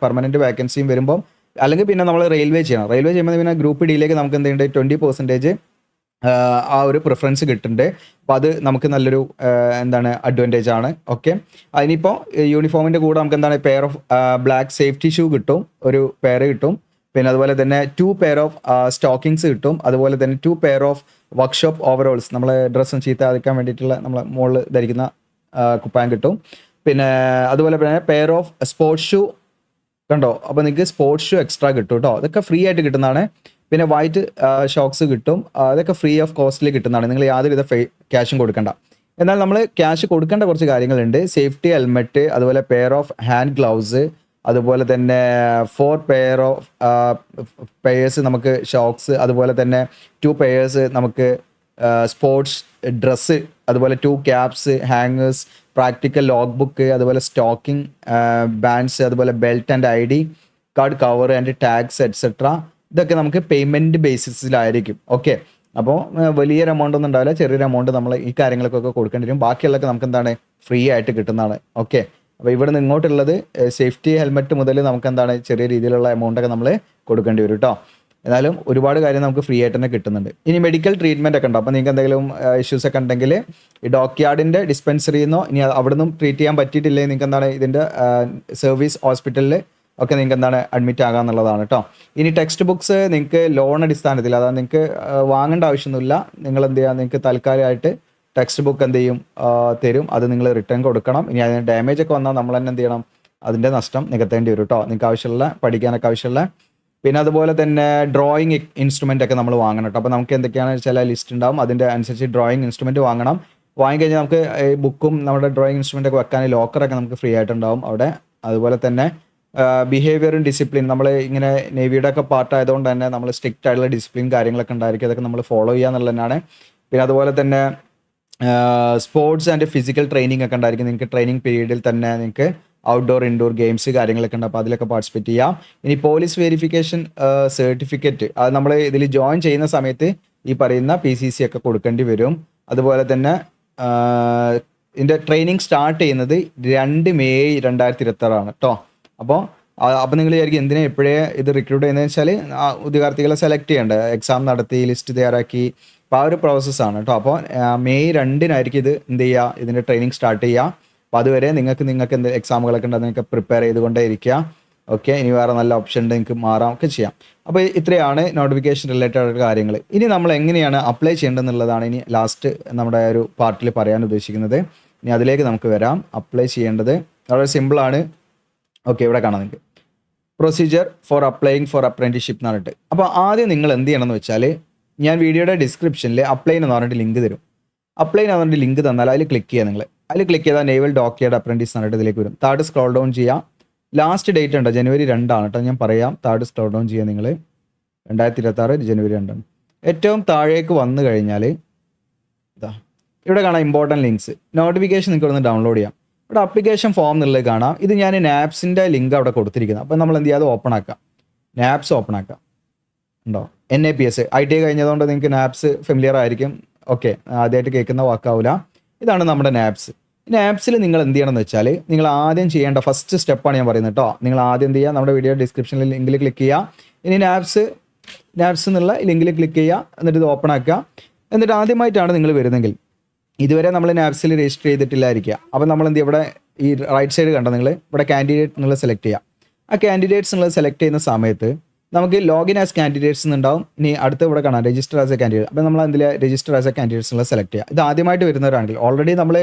Speaker 1: പെർമനൻറ്റ് വാക്കൻസിയും വരുമ്പോൾ, അല്ലെങ്കിൽ പിന്നെ നമ്മൾ റെയിൽവേ ചെയ്യണം. റെയിൽവേ ചെയ്യുമ്പോൾ പിന്നെ ഗ്രൂപ്പ് ഡിയിലേക്ക് നമുക്ക് എന്തുണ്ട് 20% ആ ഒരു പ്രിഫറൻസ് കിട്ടുന്നുണ്ട്. അപ്പോൾ അത് നമുക്ക് നല്ലൊരു അഡ്വാൻറ്റേജ് ആണ്. ഓക്കെ, അതിനിപ്പോൾ യൂണിഫോമിൻ്റെ കൂടെ നമുക്ക് pair of black safety shoe കിട്ടും, ഒരു പെയർ കിട്ടും. പിന്നെ അതുപോലെ തന്നെ 2 പെയർ ഓഫ് സ്റ്റോക്കിങ്സ് കിട്ടും. അതുപോലെ തന്നെ 2 പെയർ ഓഫ് വർക്ക്ഷോപ്പ് ഓവറോൾസ്, നമ്മളെ ഡ്രസ്സും ചീത്താതിക്കാൻ വേണ്ടിയിട്ടുള്ള നമ്മളെ മുകളിൽ ധരിക്കുന്ന കുപ്പായം കിട്ടും. പിന്നെ അതുപോലെ തന്നെ പെയർ ഓഫ് സ്പോർട്സ് ഷൂ കണ്ടോ. അപ്പോൾ നിങ്ങൾക്ക് സ്പോർട്സ് ഷൂ എക്സ്ട്രാ കിട്ടും കേട്ടോ, അതൊക്കെ ഫ്രീ ആയിട്ട് കിട്ടുന്നതാണ്. പിന്നെ വൈറ്റ് ഷോക്സ് കിട്ടും, അതൊക്കെ ഫ്രീ ഓഫ് കോസ്റ്റിൽ കിട്ടുന്നതാണ്, നിങ്ങൾ യാതൊരുവിധ ക്യാഷും കൊടുക്കണ്ട. എന്നാൽ നമ്മൾ ക്യാഷ് കൊടുക്കേണ്ട കുറച്ച് കാര്യങ്ങളുണ്ട്. സേഫ്റ്റി ഹെൽമെറ്റ്, അതുപോലെ പെയർ ഓഫ് ഹാൻഡ് ഗ്ലൗസ്, അതുപോലെ തന്നെ 4 പെയർ ഓഫ് പെയേഴ്സ് നമുക്ക് ഷോക്സ്, അതുപോലെ തന്നെ 2 പെയേഴ്സ് നമുക്ക് സ്പോർട്സ് ഡ്രസ്സ്, അതുപോലെ 2 caps, hangers, practical log book, അതുപോലെ സ്റ്റോക്കിംഗ് ബാൻഡ്സ്, അതുപോലെ belt and ID card, cover and tags et cetera. ഇതൊക്കെ നമുക്ക് പേയ്മെൻറ്റ് ബേസിസിലായിരിക്കും. ഓക്കെ, അപ്പോൾ വലിയൊരു എമൗണ്ട് ഒന്നും ഉണ്ടാവില്ല, ചെറിയൊരു എമൗണ്ട് നമ്മൾ ഈ കാര്യങ്ങൾക്കൊക്കെ കൊടുക്കേണ്ടി വരും. ബാക്കിയുള്ളതൊക്കെ നമുക്ക് ഫ്രീ ആയിട്ട് കിട്ടുന്നതാണ്. ഓക്കെ, അപ്പോൾ ഇവിടെ നിന്ന് ഇങ്ങോട്ടുള്ളത് സേഫ്റ്റി ഹെൽമെറ്റ് മുതൽ നമുക്ക് ചെറിയ രീതിയിലുള്ള എമൗണ്ടൊക്കെ നമ്മൾ കൊടുക്കേണ്ടി വരും കേട്ടോ. എന്നാലും ഒരുപാട് കാര്യം നമുക്ക് ഫ്രീ ആയിട്ട് തന്നെ കിട്ടുന്നുണ്ട്. ഇനി മെഡിക്കൽ ട്രീറ്റ്മെൻ്റ് ഒക്കെ ഉണ്ട്. അപ്പോൾ നിങ്ങൾക്ക് എന്തെങ്കിലും ഇഷ്യൂസ് ഒക്കെ ഉണ്ടെങ്കിൽ ഈ ഡോക്യാർഡിൻ്റെ ഡിസ്പെൻസറിയിൽ നിന്നോ ഇനി അവിടെ നിന്നും ട്രീറ്റ് ചെയ്യാൻ പറ്റിയിട്ടില്ലെങ്കിൽ നിങ്ങൾക്ക് ഇതിൻ്റെ സർവീസ് ഹോസ്പിറ്റലിൽ ഒക്കെ നിങ്ങൾക്ക് അഡ്മിറ്റ് ആകാമെന്നുള്ളതാണ് കേട്ടോ. ഇനി ടെക്സ്റ്റ് ബുക്സ് നിങ്ങൾക്ക് ലോൺ അടിസ്ഥാനത്തിൽ, അതായത് നിങ്ങൾക്ക് വാങ്ങേണ്ട ആവശ്യമൊന്നുമില്ല. നിങ്ങൾ എന്ത് ചെയ്യുക, നിങ്ങൾക്ക് താൽക്കാലികമായിട്ട് ടെക്സ്റ്റ് ബുക്ക് എന്ത് ചെയ്യും തരും, അത് നിങ്ങൾ റിട്ടേൺ കൊടുക്കണം. ഇനി അതിന് ഡാമേജ് ഒക്കെ വന്നാൽ നമ്മൾ തന്നെ എന്ത് ചെയ്യണം, അതിൻ്റെ നഷ്ടം നികത്തേണ്ടി വരും കേട്ടോ. നിങ്ങൾക്ക് ആവശ്യമുള്ള പഠിക്കാനൊക്കെ ആവശ്യമുള്ള. പിന്നെ അതുപോലെ തന്നെ ഡ്രോയിങ് ഇൻസ്ട്രുമെൻ്റ് ഒക്കെ നമ്മൾ വാങ്ങണം കേട്ടോ. അപ്പോൾ നമുക്ക് എന്തൊക്കെയാണ് ചില ലിസ്റ്റ് ഉണ്ടാവും, അതിൻ്റെ അനുസരിച്ച് ഡ്രോയിങ് ഇൻസ്ട്രുമെൻറ്റ് വാങ്ങണം. വാങ്ങിക്കഴിഞ്ഞാൽ നമുക്ക് ബുക്കും നമ്മുടെ ഡ്രോയിങ് ഇൻസ്ട്രുമെൻ്റ് ഒക്കെ വെക്കാൻ ലോക്കറൊക്കെ നമുക്ക് ഫ്രീ ആയിട്ടുണ്ടാവും അവിടെ. അതുപോലെ തന്നെ ബിഹേവിയറും ഡിസിപ്ലിൻ, നമ്മൾ ഇങ്ങനെ നേവിയുടെ ഒക്കെ പാർട്ട് ആയതുകൊണ്ട് തന്നെ നമ്മൾ സ്ട്രിക്റ്റ് ആയിട്ടുള്ള ഡിസിപ്ലിൻ കാര്യങ്ങളൊക്കെ ഉണ്ടായിരിക്കും, അതൊക്കെ നമ്മൾ ഫോളോ ചെയ്യുക എന്നുള്ളതാണ്. പിന്നെ അതുപോലെ തന്നെ സ്പോർട്സ് ആൻഡ് ഫിസിക്കൽ ട്രെയിനിങ് ഒക്കെ ഉണ്ടായിരിക്കും. നിങ്ങൾക്ക് ട്രെയിനിങ് പീരീഡിൽ തന്നെ നിങ്ങൾക്ക് ഔട്ട്ഡോർ ഇൻഡോർ ഗെയിംസ് കാര്യങ്ങളൊക്കെ ഉണ്ട്, അപ്പോൾ അതിലൊക്കെ പാർട്ടിസിപ്പേറ്റ് ചെയ്യാം. ഇനി പോലീസ് വെരിഫിക്കേഷൻ സർട്ടിഫിക്കറ്റ്, അത് നമ്മൾ ഇതിൽ ജോയിൻ ചെയ്യുന്ന സമയത്ത് ഈ പറയുന്ന PCC ഒക്കെ കൊടുക്കേണ്ടി വരും. അതുപോലെ തന്നെ ഇതിൻ്റെ ട്രെയിനിങ് സ്റ്റാർട്ട് ചെയ്യുന്നത് 2 മെയ് 2026 കേട്ടോ. അപ്പോൾ നിങ്ങൾ വിചാരിക്കും എന്തിനാ എപ്പോഴേ ഇത് റിക്രൂട്ട് ചെയ്യുന്നതെന്ന് വെച്ചാൽ ഉദ്യോഗാർത്ഥികളെ സെലക്ട് ചെയ്യേണ്ടത്, എക്സാം നടത്തി ലിസ്റ്റ് തയ്യാറാക്കി, അപ്പോൾ ആ ഒരു പ്രോസസ്സാണ് കേട്ടോ. അപ്പോൾ മെയ് 2-നായിരിക്കും ഇത് എന്ത് ചെയ്യുക, ഇതിൻ്റെ ട്രെയിനിങ് സ്റ്റാർട്ട് ചെയ്യുക. അപ്പോൾ അതുവരെ നിങ്ങൾക്ക് എന്ത് എക്സാമുകളൊക്കെ ഉണ്ട് നിങ്ങൾക്ക് പ്രിപ്പയർ ചെയ്തുകൊണ്ടേ ഇരിക്കുക. ഓക്കെ, ഇനി വേറെ നല്ല ഓപ്ഷൻ ഉണ്ട്, നിങ്ങൾക്ക് മാറാം ഒക്കെ ചെയ്യാം. അപ്പോൾ ഇത്രയാണ് നോട്ടിഫിക്കേഷൻ റിലേറ്റഡ് ആയിട്ടുള്ള കാര്യങ്ങൾ. ഇനി നമ്മൾ എങ്ങനെയാണ് അപ്ലൈ ചെയ്യേണ്ടതെന്നുള്ളതാണ് ഇനി ലാസ്റ്റ് നമ്മുടെ ഒരു പാർട്ടിൽ പറയാൻ ഉദ്ദേശിക്കുന്നത്. ഇനി അതിലേക്ക് നമുക്ക് വരാം. അപ്ലൈ ചെയ്യേണ്ടത് വളരെ സിമ്പിളാണ്. ഓക്കെ, ഇവിടെ കാണാം നിങ്ങൾക്ക് procedure for applying four apprenticeship എന്ന് പറഞ്ഞിട്ട്. അപ്പോൾ ആദ്യം നിങ്ങൾ എന്ത് ചെയ്യണമെന്ന് വെച്ചാൽ, ഞാൻ വീഡിയോയുടെ ഡിസ്ക്രിപ്ഷനിൽ അപ്ലൈ എന്ന് പറഞ്ഞിട്ട് ലിങ്ക് തരും. അപ്ലൈ എന്ന് പറഞ്ഞിട്ട് ലിങ്ക് തന്നാൽ അതിൽ ക്ലിക്ക് ചെയ്യുക. നിങ്ങൾ അതിൽ ക്ലിക്ക് ചെയ്താൽ നേവൽ ഡോക്യാർഡ് അപ്രൻറ്റീസ് എന്നിട്ട് ഇതിലേക്ക് വരും. താഴോട്ട് സ്ക്രോൾ ഡൗൺ ചെയ്യാം. ലാസ്റ്റ് ഡേറ്റ് ഉണ്ടോ ജനുവരി 2 കേട്ടോ, ഞാൻ പറയാം. താഴോട്ട് സ്ക്രോൾ ഡൗൺ ചെയ്യുക നിങ്ങൾ. 2026 ജനുവരി 2. ഏറ്റവും താഴേക്ക് വന്നു കഴിഞ്ഞാൽ ഇതാ ഇവിടെ കാണാം ഇമ്പോർട്ടൻറ്റ് ലിങ്ക്സ്. നോട്ടിഫിക്കേഷൻ നിങ്ങൾക്ക് ഇവിടെ നിന്ന് ഡൗൺലോഡ് ചെയ്യാം. ഇവിടെ അപ്ലിക്കേഷൻ ഫോം എന്നുള്ളത് കാണാം. ഇത് ഞാൻ നാപ്സിൻ്റെ ലിങ്ക് അവിടെ കൊടുത്തിരിക്കുന്നത്. അപ്പോൾ നമ്മൾ എന്ത് ചെയ്യാതെ ഓപ്പൺ ആക്കാം. നാപ്സ് ഓപ്പൺ ആക്കാം. ഉണ്ടോ NAPS IT കഴിഞ്ഞതുകൊണ്ട് നിങ്ങൾക്ക് നാപ്സ് ഫെമിലിയർ ആയിരിക്കും. ഓക്കെ, ആദ്യമായിട്ട് കേൾക്കുന്ന വാക്കാവില്ല. ഇതാണ് നമ്മുടെ നാപ്സ്. നാപ്സിൽ നിങ്ങൾ എന്ത് ചെയ്യണം എന്ന് വെച്ചാൽ നിങ്ങൾ ആദ്യം ചെയ്യേണ്ട ഫസ്റ്റ് സ്റ്റെപ്പാണ് ഞാൻ പറയുന്നത് കേട്ടോ. നിങ്ങൾ ആദ്യം എന്ത് ചെയ്യുക, നമ്മുടെ വീഡിയോ ഡിസ്ക്രിപ്ഷനിൽ ലിങ്കിൽ ക്ലിക്ക് ചെയ്യുക. ഇനി നാപ്സ് എന്നുള്ള ലിങ്കിൽ ക്ലിക്ക് ചെയ്യുക. എന്നിട്ട് ഇത് ഓപ്പൺ ആക്കുക. എന്നിട്ട് ആദ്യമായിട്ടാണ് നിങ്ങൾ വരുന്നതെങ്കിൽ, ഇതുവരെ നമ്മൾ നാപ്സിൽ രജിസ്റ്റർ ചെയ്തിട്ടില്ലായിരിക്കുക. അപ്പോൾ നമ്മൾ എന്ത് ചെയ്യുക, ഇവിടെ ഈ റൈറ്റ് സൈഡ് കണ്ടോ നിങ്ങൾ, ഇവിടെ കാൻഡിഡേറ്റ് എന്നുള്ളത് സെലക്ട് ചെയ്യുക. ആ കാൻഡിഡേറ്റ്സ് എന്നുള്ളത് സെലക്ട് ചെയ്യുന്ന സമയത്ത് നമുക്ക് ലോഗിൻ ആസ് കാൻഡിഡേറ്റ്സ് എന്നുണ്ടാവും. ഇനി അടുത്ത് ഇവിടെ കാണാം രജിസ്റ്റർ ആസ് എ കാൻഡിഡേറ്റ്. അപ്പോൾ നമ്മൾ എന്തിൽ രജിസ്റ്റർ ആസ് എ കാൻഡിഡേറ്റ്സ് എന്നുള്ളത് സെലക്ട് ചെയ്യുക. ഇത് ആദ്യമായിട്ട് വരുന്നവരാണെങ്കിൽ, ഓൾറെഡി നമ്മൾ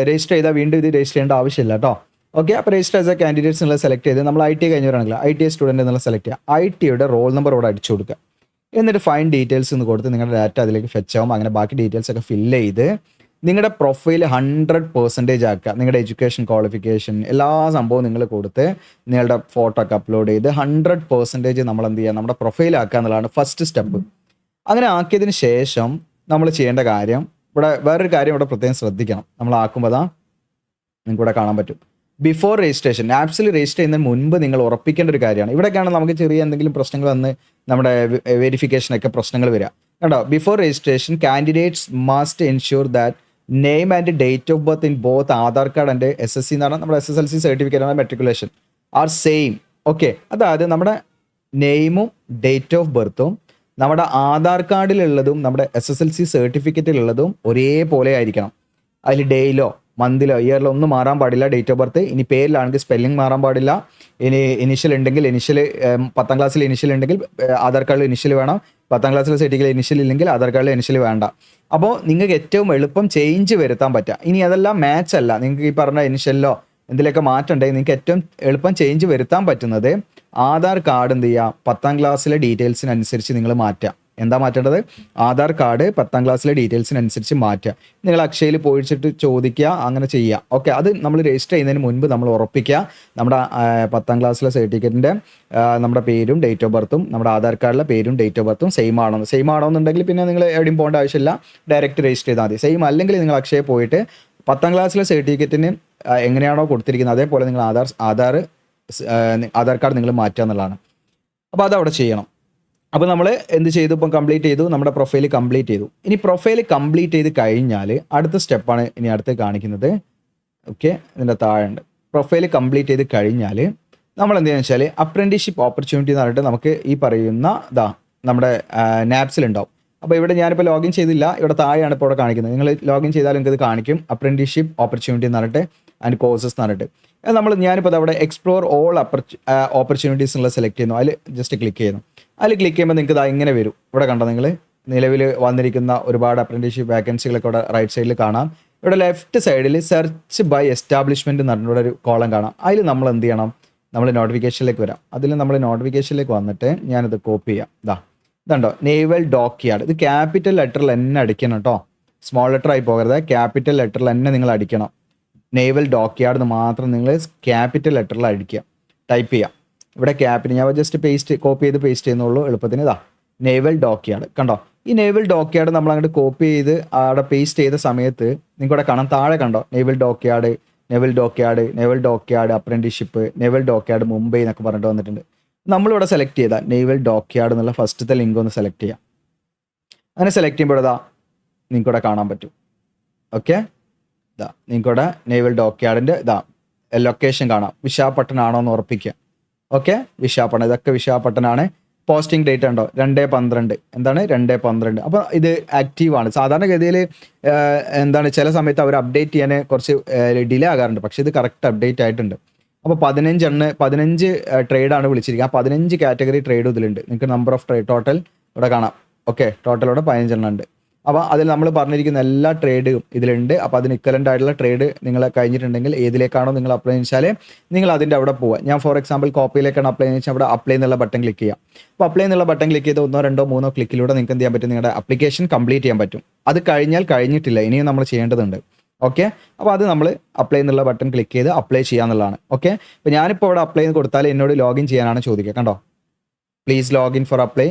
Speaker 1: രജിസ്റ്റർ ചെയ്താൽ വീണ്ടും ഇത് രജിസ്റ്റർ ചെയ്യേണ്ട ആവശ്യമില്ല കേട്ടോ. ഓക്കെ, അപ്പോൾ രജിസ്റ്റർ ആസ് എ കാൻഡിഡേറ്റ്സ് എന്നുള്ളത് സെലക്ട് ചെയ്ത് നമ്മൾ IT കഴിഞ്ഞവരാണെങ്കിൽ IT സ്റ്റുഡൻറ്റ് എന്നുള്ള സെലക്ട് ചെയ്യുക. ITയുടെ റോൾ നമ്പർ ഇവിടെ അടിച്ചു കൊടുക്കുക. എന്നിട്ട് ഫൈൻ ഡീറ്റെയിൽസ് എന്ന് കൊടുത്ത് നിങ്ങളുടെ ഡാറ്റ അതിലേക്ക് ഫെച്ച് ആവും. അങ്ങനെ ബാക്കി ഡീറ്റെയിൽസ് ഒക്കെ ഫില്ല് ചെയ്ത് നിങ്ങളുടെ പ്രൊഫൈൽ 100% ആക്കുക. നിങ്ങളുടെ എഡ്യൂക്കേഷൻ ക്വാളിഫിക്കേഷൻ എല്ലാ സംഭവവും നിങ്ങൾ കൊടുത്ത് നിങ്ങളുടെ ഫോട്ടോ ഒക്കെ അപ്ലോഡ് ചെയ്ത് 100% നമ്മൾ എന്ത് ചെയ്യുക, നമ്മുടെ പ്രൊഫൈൽ ആക്കുക എന്നുള്ളതാണ് ഫസ്റ്റ് സ്റ്റെപ്പ്. അങ്ങനെ ആക്കിയതിന് ശേഷം നമ്മൾ ചെയ്യേണ്ട കാര്യം, ഇവിടെ വേറൊരു കാര്യം ഇവിടെ പ്രത്യേകം ശ്രദ്ധിക്കണം. നമ്മൾ ആക്കുമ്പോൾ നിങ്ങൾക്ക് ഇവിടെ കാണാൻ പറ്റും ബിഫോർ രജിസ്ട്രേഷൻ. ആപ്സിൽ രജിസ്റ്റർ ചെയ്യുന്നതിന് മുൻപ് നിങ്ങൾ ഉറപ്പിക്കേണ്ട ഒരു കാര്യമാണ്. ഇവിടെയൊക്കെയാണ് നമുക്ക് ചെറിയ എന്തെങ്കിലും പ്രശ്നങ്ങൾ വന്ന് നമ്മുടെ വെരിഫിക്കേഷനൊക്കെ പ്രശ്നങ്ങൾ വരിക. കണ്ടോ, before registration candidates must ensure that name and date of birth in both Aadhaar card and SSC എന്ന് പറഞ്ഞാൽ നമ്മുടെ SSLC സർട്ടിഫിക്കറ്റ് ആണ് മെട്രിക്കുലേഷൻ ആർ സെയിം. ഓക്കെ, അതായത് നമ്മുടെ നെയിമും ഡേറ്റ് ഓഫ് ബർത്തും നമ്മുടെ ആധാർ കാർഡിലുള്ളതും നമ്മുടെ SSLC സർട്ടിഫിക്കറ്റിലുള്ളതും ഒരേപോലെ ആയിരിക്കണം. അതിൽ ഡേയിലോ മന്തിലോ ഇയറിലോ ഒന്നും മാറാൻ പാടില്ല. Date of birth. ഇനി പേരിലാണെങ്കിൽ സ്പെല്ലിംഗ് മാറാൻ പാടില്ല. ഇനി ഇനിഷ്യൽ ഉണ്ടെങ്കിൽ ഇനിഷ്യൽ 10ാം ക്ലാസ്സിൽ ഇനിഷ്യൽ ഉണ്ടെങ്കിൽ ആധാർ കാർഡിൽ ഇനിഷ്യൽ വേണം. 10ാം ക്ലാസ്സിൽ സർട്ടിഫിക്കറ്റ് ഇനിഷ്യൽ ഇല്ലെങ്കിൽ ആധാർ കാർഡിൽ ഇനിഷ്യൽ വേണ്ട. അപ്പോൾ നിങ്ങൾക്ക് ഏറ്റവും എളുപ്പം ചേഞ്ച് വരുത്താൻ പറ്റുക. ഇനി അതെല്ലാം മാച്ച് അല്ല, നിങ്ങൾക്ക് ഈ പറഞ്ഞ ഇനിഷ്യലിലോ എന്തിലൊക്കെ മാറ്റം ഉണ്ടെങ്കിൽ നിങ്ങൾക്ക് ഏറ്റവും എളുപ്പം ചേഞ്ച് വരുത്താൻ പറ്റുന്നത് ആധാർ കാർഡ് എന്ത് ചെയ്യുക, 10ാം ക്ലാസ്സിലെ ഡീറ്റെയിൽസിനനുസരിച്ച് നിങ്ങൾ മാറ്റുക. എന്താ മാറ്റേണ്ടത്, ആധാർ കാർഡ് 10ാം ക്ലാസ്സിലെ ഡീറ്റെയിൽസിനനുസരിച്ച് മാറ്റുക. നിങ്ങൾ അക്ഷയയിൽ പോയിച്ചിട്ട് ചോദിക്കുക, അങ്ങനെ ചെയ്യുക. ഓക്കെ, അത് നമ്മൾ രജിസ്റ്റർ ചെയ്യുന്നതിന് മുൻപ് നമ്മൾ ഉറപ്പിക്കുക നമ്മുടെ 10ാം ക്ലാസ്സിലെ സർട്ടിഫിക്കറ്റിൻ്റെ നമ്മുടെ പേരും ഡേറ്റ് ഓഫ് ബർത്തും നമ്മുടെ ആധാർ കാർഡിലെ പേരും ഡേറ്റ് ഓഫ് ബർത്തും സെയിം ആണോന്നുണ്ടെങ്കിൽ പിന്നെ നിങ്ങൾ എവിടെയും പോകേണ്ട ആവശ്യമില്ല, ഡയറക്റ്റ് രജിസ്റ്റർ ചെയ്താൽ മതി. സെയിം അല്ലെങ്കിൽ നിങ്ങൾ അക്ഷയയിൽ പോയിട്ട് 10ാം ക്ലാസ്സിലെ സർട്ടിഫിക്കറ്റിന് എങ്ങനെയാണോ കൊടുത്തിരിക്കുന്നത് അതേപോലെ നിങ്ങൾ ആധാർ കാർഡ് നിങ്ങൾ മാറ്റുക എന്നുള്ളതാണ്. അപ്പോൾ അതവിടെ ചെയ്യണം. അപ്പോൾ നമ്മൾ എന്ത് ചെയ്തു, ഇപ്പം കംപ്ലീറ്റ് ചെയ്തു, നമ്മുടെ പ്രൊഫൈൽ കംപ്ലീറ്റ് ചെയ്തു. ഇനി പ്രൊഫൈൽ കംപ്ലീറ്റ് ചെയ്ത് കഴിഞ്ഞാൽ അടുത്ത സ്റ്റെപ്പാണ് ഇനി അടുത്ത് കാണിക്കുന്നത്. ഓക്കെ, ഇതിൻ്റെ താഴെയുണ്ട്. പ്രൊഫൈൽ കംപ്ലീറ്റ് ചെയ്ത് കഴിഞ്ഞാൽ നമ്മൾ എന്ത് ചെയ്യുന്നത് വെച്ചാൽ അപ്രൻറ്റീസ്ഷിപ്പ് ഓപ്പർച്യൂണിറ്റി എന്ന് പറഞ്ഞിട്ട് നമുക്ക് ഈ പറയുന്ന നമ്മുടെ നാപ്സിലുണ്ടാവും. അപ്പോൾ ഇവിടെ ഞാനിപ്പോൾ ലോഗിൻ ചെയ്തില്ല, ഇവിടെ താഴെയാണ് ഇപ്പോൾ ഇവിടെ കാണിക്കുന്നത്. നിങ്ങൾ ലോഗിൻ ചെയ്താൽ നിങ്ങൾക്ക് ഇത് കാണിക്കും അപ്രൻറ്റീസ്ഷിപ്പ് ഓപ്പർച്യൂണിറ്റി എന്ന് പറഞ്ഞിട്ട് ആൻഡ് കോഴ്സസ് എന്ന് പറഞ്ഞിട്ട്. ഞാനിപ്പോൾ അവിടെ എക്സ്പ്ലോർ ഓൾ ഓപ്പർച്യൂണിറ്റീസ് എന്നുള്ള സെലക്ട് ചെയ്യുന്നു. അതിൽ ജസ്റ്റ് ക്ലിക്ക് ചെയ്യുന്നു. അതിൽ ക്ലിക്ക് ചെയ്യുമ്പോൾ നിങ്ങൾക്ക് ഇങ്ങനെ വരും. ഇവിടെ കണ്ടോ, നിങ്ങൾ നിലവിൽ വന്നിരിക്കുന്ന ഒരുപാട് അപ്രൻറ്റീസ്ഷിപ്പ് വാക്കൻസികളൊക്കെ ഇവിടെ റൈറ്റ് സൈഡിൽ കാണാം. ഇവിടെ ലെഫ്റ്റ് സൈഡിൽ സെർച്ച് ബൈ എസ്റ്റാബ്ലിഷ്മെൻറ്റ് എന്ന് പറഞ്ഞിട്ട് ഒരു കോളം കാണാം. അതിൽ നമ്മൾ എന്ത് ചെയ്യണം, നമ്മൾ നോട്ടിഫിക്കേഷനിലേക്ക് വരാം. അതിൽ നമ്മൾ നോട്ടിഫിക്കേഷനിലേക്ക് വന്നിട്ട് ഞാനിത് കോപ്പി ചെയ്യാം. ഇതുണ്ടോ, നേവൽ ഡോക്യാർഡ്. ഇത് ക്യാപിറ്റൽ ലെറ്ററിൽ തന്നെ അടിക്കണം കേട്ടോ, സ്മോൾ ലെറ്റർ ആയി പോകരുത്. ക്യാപിറ്റൽ ലെറ്ററിൽ തന്നെ നിങ്ങൾ അടിക്കണം. നേവൽ ഡോക്യാർഡ് എന്ന് മാത്രം നിങ്ങൾ ക്യാപിറ്റൽ ലെറ്ററിൽ അടിക്കുക, ടൈപ്പ് ചെയ്യാം. ഇവിടെ ഞാൻ ജസ്റ്റ് കോപ്പി ചെയ്ത് പേസ്റ്റ് ചെയ്യുന്നുള്ളൂ എളുപ്പത്തിന്. നേവൽ ഡോക്യാർഡ് കണ്ടോ. ഈ നേവൽ ഡോക്യാർഡ് നമ്മൾ അങ്ങോട്ട് കോപ്പി ചെയ്ത് അവിടെ പേസ്റ്റ് ചെയ്ത സമയത്ത് നിങ്ങൾക്കിവിടെ കാണാം, താഴെ കണ്ടോ naval dockyard apprenticeship, naval dockyard Mumbai എന്നൊക്കെ പറഞ്ഞിട്ട് വന്നിട്ടുണ്ട്. നമ്മളിവിടെ സെലക്ട് ചെയ്താൽ നേവൽ ഡോക്യാർഡ് എന്നുള്ള ഫസ്റ്റത്തെ ലിങ്ക് ഒന്ന് സെലക്ട് ചെയ്യാം. അങ്ങനെ സെലക്ട് ചെയ്യുമ്പോൾ നിങ്ങൾക്കിവിടെ കാണാൻ പറ്റും. ഓക്കെ, നിങ്ങൾക്കിവിടെ നേവൽ ഡോക്യാർഡിൻ്റെ ലൊക്കേഷൻ കാണാം. വിശാഖപട്ടണം ആണോ എന്ന് ഉറപ്പിക്കുക. ഓക്കെ, വിശാഖപട്ടണം, ഇതൊക്കെ വിശാഖപട്ടണമാണ്. പോസ്റ്റിംഗ് ഡേറ്റ് ഉണ്ടോ 2/12, എന്താണ് 2/12. അപ്പോൾ ഇത് ആക്റ്റീവാണ്. സാധാരണഗതിയിൽ ചില സമയത്ത് അവർ അപ്ഡേറ്റ് ചെയ്യാൻ കുറച്ച് ഡിലേ ആകാറുണ്ട്, പക്ഷേ ഇത് കറക്റ്റ് അപ്ഡേറ്റ് ആയിട്ടുണ്ട്. അപ്പോൾ 15 ട്രേഡാണ് വിളിച്ചിരിക്കുക. 15 കാറ്റഗറി ട്രേഡ് ഇതിലുണ്ട്. നിങ്ങൾക്ക് നമ്പർ ഓഫ് ട്രേഡ് ടോട്ടൽ ഇവിടെ കാണാം. ഓക്കെ, ടോട്ടൽ ഇവിടെ 15 ഉണ്ട്. അപ്പോൾ അതിൽ നമ്മൾ പറഞ്ഞിരിക്കുന്ന എല്ലാ ട്രേഡും ഇതിലുണ്ട്. അപ്പോൾ അതിന് ഇക്വലൻ്റ് ആയിട്ടുള്ള ട്രേഡ് നിങ്ങൾ കഴിഞ്ഞിട്ടുണ്ടെങ്കിൽ ഏതിലേക്കാണോ നിങ്ങൾ അപ്ലൈ ചെയ്താൽ നിങ്ങൾ അതിൻ്റെ അവിടെ പോവുക. ഞാൻ ഫോർ എക്സാമ്പിൾ കോപ്പിയിലേക്കാണ് അപ്ലൈ ചെയ്യുന്നത്, അവിടെ അപ്ലൈ എന്നുള്ള ബട്ടൺ ക്ലിക്ക് ചെയ്യാം. അപ്പോൾ അപ്ലൈ എന്നുള്ള ബട്ടൺ ക്ലിക്ക് ചെയ്ത് 1, 2, 3 ക്ലിക്കിലൂടെ നിങ്ങൾക്ക് എന്ത് ചെയ്യാൻ പറ്റും, നിങ്ങളുടെ അപ്ലിക്കേഷൻ കംപ്ലീറ്റ് ചെയ്യാൻ പറ്റും. അത് കഴിഞ്ഞാൽ കഴിഞ്ഞിട്ടില്ല, ഇനിയും നമ്മൾ ചെയ്യേണ്ടതുണ്ട്. ഓക്കെ, അപ്പോൾ അത് നമ്മൾ അപ്ലൈ എന്നുള്ള ബട്ടൺ ക്ലിക്ക് ചെയ്ത് അപ്ലൈ ചെയ്യാന്നുള്ളതാണ്. ഓക്കെ, ഇപ്പോൾ ഞാനിപ്പോൾ ഇവിടെ അപ്ലൈ എന്ന് കൊടുത്താൽ എന്നോട് ലോഗിൻ ചെയ്യാനാണ് ചോദിക്കുക. കണ്ടോ, പ്ലീസ് ലോഗിൻ ഫോർ അപ്ലൈ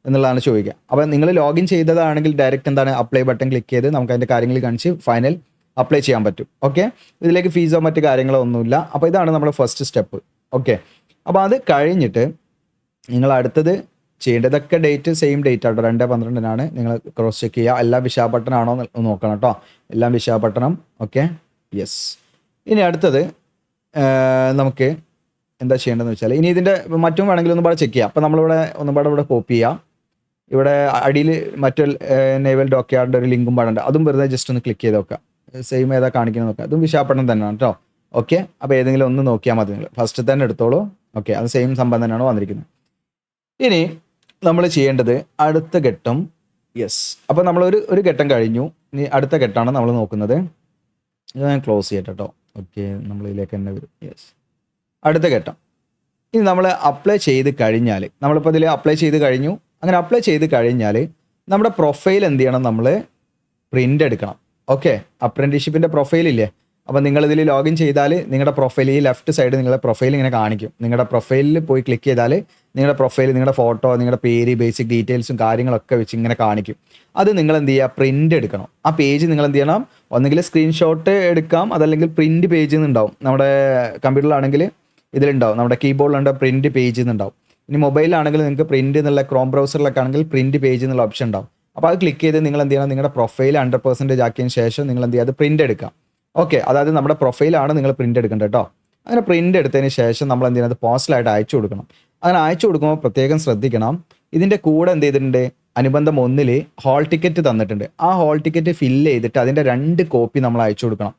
Speaker 1: എന്നുള്ളതാണ് ചോദിക്കുക. അപ്പോൾ നിങ്ങൾ ലോഗിൻ ചെയ്തതാണെങ്കിൽ ഡയറക്റ്റ് എന്താണ് അപ്ലൈ ബട്ടൺ ക്ലിക്ക് ചെയ്ത് നമുക്ക് അതിൻ്റെ കാര്യങ്ങൾ കാണിച്ച് ഫൈനൽ അപ്ലൈ ചെയ്യാൻ പറ്റും. ഓക്കെ, ഇതിലേക്ക് ഫീസോ മറ്റ് കാര്യങ്ങളോ ഒന്നുമില്ല. അപ്പോൾ ഇതാണ് നമ്മുടെ ഫസ്റ്റ് സ്റ്റെപ്പ്. ഓക്കെ, അപ്പോൾ അത് കഴിഞ്ഞിട്ട് നിങ്ങൾ അടുത്തത് ചെയ്യേണ്ടതൊക്കെ ഡേറ്റ് സെയിം ഡേറ്റ് ആട്ടോ, 2/12-നാണ്. നിങ്ങൾ ക്രോസ് ചെക്ക് ചെയ്യുക എല്ലാം വിശാഖപട്ടണമാണോ എന്ന് നോക്കണം കേട്ടോ, എല്ലാം വിശാഖപട്ടണം. Okay, yes. ഇനി അടുത്തത് നമുക്ക് എന്താ ചെയ്യേണ്ടതെന്ന് വെച്ചാൽ, ഇനി ഇതിൻ്റെ മറ്റും വേണമെങ്കിൽ ഒന്നും പാടെ ചെക്ക് ചെയ്യാം. അപ്പോൾ നമ്മളിവിടെ ഒന്നും പാടെ ഇവിടെ കോപ്പി ചെയ്യാം. ഇവിടെ അടിയിൽ മറ്റൊരു നേവൽ ഡോക്യാർഡിൻ്റെ ഒരു ലിങ്കും പാടുണ്ട്, അതും വെറുതെ ജസ്റ്റ് ഒന്ന് ക്ലിക്ക് ചെയ്ത് നോക്കാം. സെയിം ഏതാ കാണിക്കുന്നത് നോക്കാം, അതും വിശാഖപട്ടണം തന്നെയാണ് കേട്ടോ. ഓക്കെ, അപ്പോൾ ഏതെങ്കിലും ഒന്ന് നോക്കിയാൽ മതി, നിങ്ങൾ ഫസ്റ്റ് തന്നെ എടുത്തോളൂ. ഓക്കെ, അത് സെയിം സംഭവം തന്നെയാണ് വന്നിരിക്കുന്നത്. ഇനി നമ്മൾ ചെയ്യേണ്ടത് അടുത്ത ഘട്ടം, യെസ്. അപ്പോൾ നമ്മൾ ഒരു ഘട്ടം കഴിഞ്ഞു, ഇനി അടുത്ത ഘട്ടമാണ് നമ്മൾ നോക്കുന്നത്. ഇത് ഞാൻ ക്ലോസ് ചെയ്യട്ടെ കേട്ടോ. ഓക്കെ, നമ്മളിതിലേക്ക് തന്നെ വരും. യെസ്, അടുത്ത ഘട്ടം. ഇനി നമ്മൾ അപ്ലൈ ചെയ്ത് കഴിഞ്ഞാൽ, നമ്മളിപ്പോൾ ഇതിൽ അപ്ലൈ ചെയ്ത് കഴിഞ്ഞു. അങ്ങനെ അപ്ലൈ ചെയ്ത് കഴിഞ്ഞാൽ നമ്മുടെ പ്രൊഫൈൽ എന്ത് ചെയ്യണം, നമ്മൾ പ്രിൻ്റ് എടുക്കണം. ഓക്കെ, അപ്രൻറ്റീഷിപ്പിൻ്റെ പ്രൊഫൈലില്ലേ, അപ്പോൾ നിങ്ങളിതിൽ ലോഗിൻ ചെയ്താൽ നിങ്ങളുടെ പ്രൊഫൈൽ ഈ ലെഫ്റ്റ് സൈഡ് നിങ്ങളുടെ പ്രൊഫൈൽ ഇങ്ങനെ കാണിക്കും. നിങ്ങളുടെ പ്രൊഫൈലിൽ പോയി ക്ലിക്ക് ചെയ്താൽ നിങ്ങളുടെ പ്രൊഫൈൽ, നിങ്ങളുടെ ഫോട്ടോ, നിങ്ങളുടെ പേര്, ബേസിക് ഡീറ്റെയിൽസും കാര്യങ്ങളൊക്കെ വെച്ച് ഇങ്ങനെ കാണിക്കും. അത് നിങ്ങൾ എന്ത് ചെയ്യുക, പ്രിൻ്റ് എടുക്കണം. ആ പേജ് നിങ്ങൾ എന്ത് ചെയ്യണം, ഒന്നുകിൽ സ്ക്രീൻഷോട്ട് എടുക്കാം, അതല്ലെങ്കിൽ പ്രിൻ്റ് പേജിൽ നിന്നുണ്ടാവും. നമ്മുടെ കമ്പ്യൂട്ടറിലാണെങ്കിൽ ഇതിലുണ്ടാവും, നമ്മുടെ കീബോർഡിലുണ്ട് പ്രിൻ്റ് പേജിൽ നിന്നുണ്ടാവും. ഇനി മൊബൈലിലാണെങ്കിൽ നിങ്ങൾക്ക് പ്രിൻ്റ് എന്നുള്ള ക്രോം ബ്രൗസറിലൊക്കെ ആണെങ്കിൽ പ്രിൻ്റ് പേജ് എന്നുള്ള ഓപ്ഷൻ ഉണ്ടാവും. അപ്പോൾ അത് ക്ലിക്ക് ചെയ്ത് നിങ്ങൾ എന്ത് ചെയ്യണം, നിങ്ങളുടെ പ്രൊഫൈൽ 100% ആക്കിയതിന് ശേഷം നിങ്ങൾ എന്ത് ചെയ്യുക, അത് പ്രിൻ്റ് എടുക്കാം. ഓക്കെ, അതായത് നമ്മുടെ പ്രൊഫൈലാണ് നിങ്ങൾ പ്രിൻ്റ് എടുക്കേണ്ടത് കേട്ടോ. അങ്ങനെ പ്രിൻ്റ് എടുത്തതിന് ശേഷം നമ്മൾ എന്ത് ചെയ്യുന്നത്, പോസ്റ്റലായിട്ട് അയച്ചു കൊടുക്കണം. അങ്ങനെ അയച്ചു കൊടുക്കുമ്പോൾ പ്രത്യേകം ശ്രദ്ധിക്കണം, ഇതിൻ്റെ കൂടെ എന്ത് ചെയ്തിട്ടുണ്ട്, അനുബന്ധം 1 ഹോൾ ടിക്കറ്റ് തന്നിട്ടുണ്ട്. ആ ഹോൾ ടിക്കറ്റ് ഫില്ല് ചെയ്തിട്ട് അതിൻ്റെ 2 കോപ്പി നമ്മൾ അയച്ചു കൊടുക്കണം.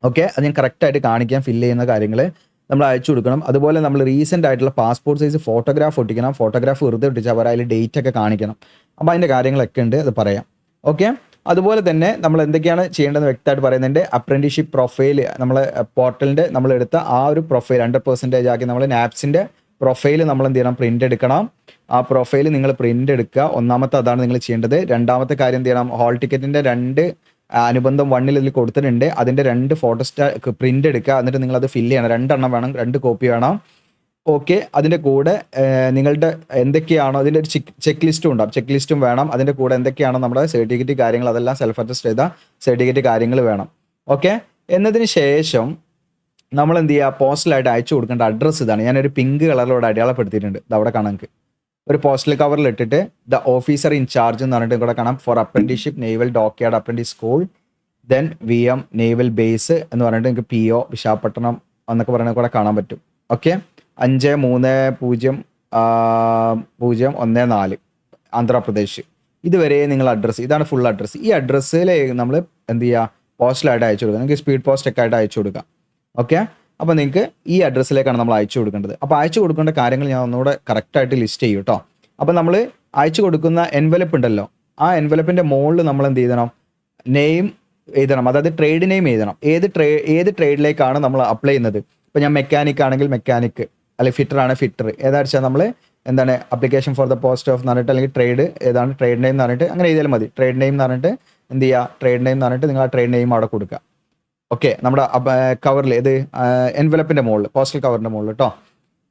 Speaker 1: ഓക്കെ, അത് ഞാൻ കറക്റ്റായിട്ട് കാണിക്കാം. ഫില്ല് ചെയ്യുന്ന കാര്യങ്ങൾ നമ്മൾ അയച്ചു കൊടുക്കണം. അതുപോലെ നമ്മൾ റീസെൻ്റ് ആയിട്ടുള്ള പാസ്പോർട്ട് സൈസ് ഫോട്ടോഗ്രാഫ് ഒട്ടിക്കണം. ഫോട്ടോഗ്രാഫ് വെറുതെ ഒട്ടിച്ച് അവർ അതിൽ ഡേറ്റ് ഒക്കെ കാണിക്കണം. അപ്പോൾ അതിൻ്റെ കാര്യങ്ങളൊക്കെ ഉണ്ട്, അത് പറയാം. ഓക്കെ, അതുപോലെ തന്നെ നമ്മൾ എന്തൊക്കെയാണ് ചെയ്യേണ്ടതെന്ന് വ്യക്തമായിട്ട് പറയുന്നുണ്ട്. അപ്രൻറ്റീഷിപ്പ് പ്രൊഫൈൽ നമ്മൾ പോർട്ടലിൻ്റെ നമ്മളെടുത്ത ആ ഒരു പ്രൊഫൈൽ 100% ആക്കി നമ്മൾ നാപ്സിൻ്റെ പ്രൊഫൈൽ നമ്മൾ എന്ത് ചെയ്യണം, പ്രിൻ്റ് എടുക്കണം. ആ പ്രൊഫൈൽ നിങ്ങൾ പ്രിൻ്റ് എടുക്കുക. ഒന്നാമത്തെ അതാണ് നിങ്ങൾ ചെയ്യേണ്ടത്. രണ്ടാമത്തെ കാര്യം എന്ത് ചെയ്യണം, ഹോൾ ടിക്കറ്റിൻ്റെ 2 അനുബന്ധം 1 ഇതിൽ കൊടുത്തിട്ടുണ്ട്, അതിൻ്റെ 2 പ്രിൻ്റ് എടുക്കുക. എന്നിട്ട് നിങ്ങളത് ഫില്ല് ചെയ്യണം. 2 എണ്ണം വേണം, 2 കോപ്പി വേണം. ഓക്കെ, അതിൻ്റെ കൂടെ നിങ്ങളുടെ എന്തൊക്കെയാണോ അതിൻ്റെ ഒരു ചെക്ക് ലിസ്റ്റും ഉണ്ടാവും, ചെക്ക് ലിസ്റ്റും വേണം. അതിൻ്റെ കൂടെ എന്തൊക്കെയാണോ നമ്മുടെ സർട്ടിഫിക്കറ്റ് കാര്യങ്ങൾ, അതെല്ലാം സെൽഫ് അറ്റസ്റ്റ് ചെയ്ത സർട്ടിഫിക്കറ്റ് കാര്യങ്ങൾ വേണം. ഓക്കെ, എന്നതിന് ശേഷം നമ്മൾ എന്ത് ചെയ്യുക, പോസ്റ്റലായിട്ട് അയച്ചു കൊടുക്കേണ്ട അഡ്രസ്സ് ഇതാണ്. ഞാനൊരു പിങ്ക് കളറിലൂടെ അടയാളപ്പെടുത്തിയിട്ടുണ്ട്, ഇത് അവിടെ കാണാം. നിങ്ങൾക്ക് ഒരു പോസ്റ്റൽ കവറിൽ ഇട്ടിട്ട് ദ ഓഫീസർ ഇൻചാർജ് എന്ന് പറഞ്ഞിട്ട് ഇവിടെ കാണാം, for apprenticeship naval dockyard apprentice school, then VM naval base എന്ന് പറഞ്ഞിട്ട് നിങ്ങൾക്ക് PO വിശാഖപട്ടണം എന്നൊക്കെ പറയുന്നത് കൂടെ കാണാൻ പറ്റും. ഓക്കെ, 530014 ആന്ധ്രാപ്രദേശ്. ഇതുവരെ നിങ്ങൾ അഡ്രസ്സ്, ഇതാണ് ഫുൾ അഡ്രസ്സ്. ഈ അഡ്രസ്സിൽ നമ്മൾ എന്ത് ചെയ്യുക, പോസ്റ്റലായിട്ട് അയച്ചു കൊടുക്കുക. നിങ്ങൾക്ക് സ്പീഡ് പോസ്റ്റ് ഒക്കെ ആയിട്ട് അയച്ചു കൊടുക്കാം. ഓക്കെ, അപ്പോൾ നിങ്ങൾക്ക് ഈ അഡ്രസ്സിലേക്കാണ് നമ്മൾ അയച്ചു കൊടുക്കേണ്ടത്. അപ്പോൾ അയച്ചു കൊടുക്കേണ്ട കാര്യങ്ങൾ ഞാൻ ഒന്നുകൂടെ കറക്റ്റായിട്ട് ലിസ്റ്റ് ചെയ്യും കേട്ടോ. അപ്പോൾ നമ്മൾ അയച്ചു കൊടുക്കുന്ന എൻവലപ്പ് ഉണ്ടല്ലോ, ആ എൻവലപ്പിൻ്റെ മുകളിൽ നമ്മൾ എന്ത് ചെയ്യണം, നെയിം എഴുതണം. അതായത് ട്രേഡ് നെയിം എഴുതണം. ഏത് ട്രേഡിലേക്കാണ് നമ്മൾ അപ്ലൈ ചെയ്യുന്നത്. ഇപ്പോൾ ഞാൻ മെക്കാനിക് ആണെങ്കിൽ മെക്കാനിക്, അല്ലെങ്കിൽ ഫിറ്റർ ആണ് ഫിറ്റർ. ഏതാ വെച്ചാൽ നമ്മൾ എന്താണ് application for the post of എന്ന് പറഞ്ഞിട്ട്, അല്ലെങ്കിൽ ട്രേഡ് ഏതാണ് ട്രേഡ് നെയിം എന്ന് പറഞ്ഞിട്ട് അങ്ങനെ എഴുതിയാലും മതി. ട്രേഡ് നെയിം എന്ന് പറഞ്ഞിട്ട് എന്ത് ചെയ്യുക, ട്രേഡ് നെയിം എന്ന് പറഞ്ഞിട്ട് നിങ്ങൾ ആ ട്രേഡ് നെയിം അവിടെ കൊടുക്കുക. ഓക്കെ, നമ്മുടെ കവറിൽ ഇത് എൻവലപ്പിൻ്റെ മുകളിൽ, പോസ്റ്റൽ കവറിൻ്റെ മുകളിൽ കേട്ടോ.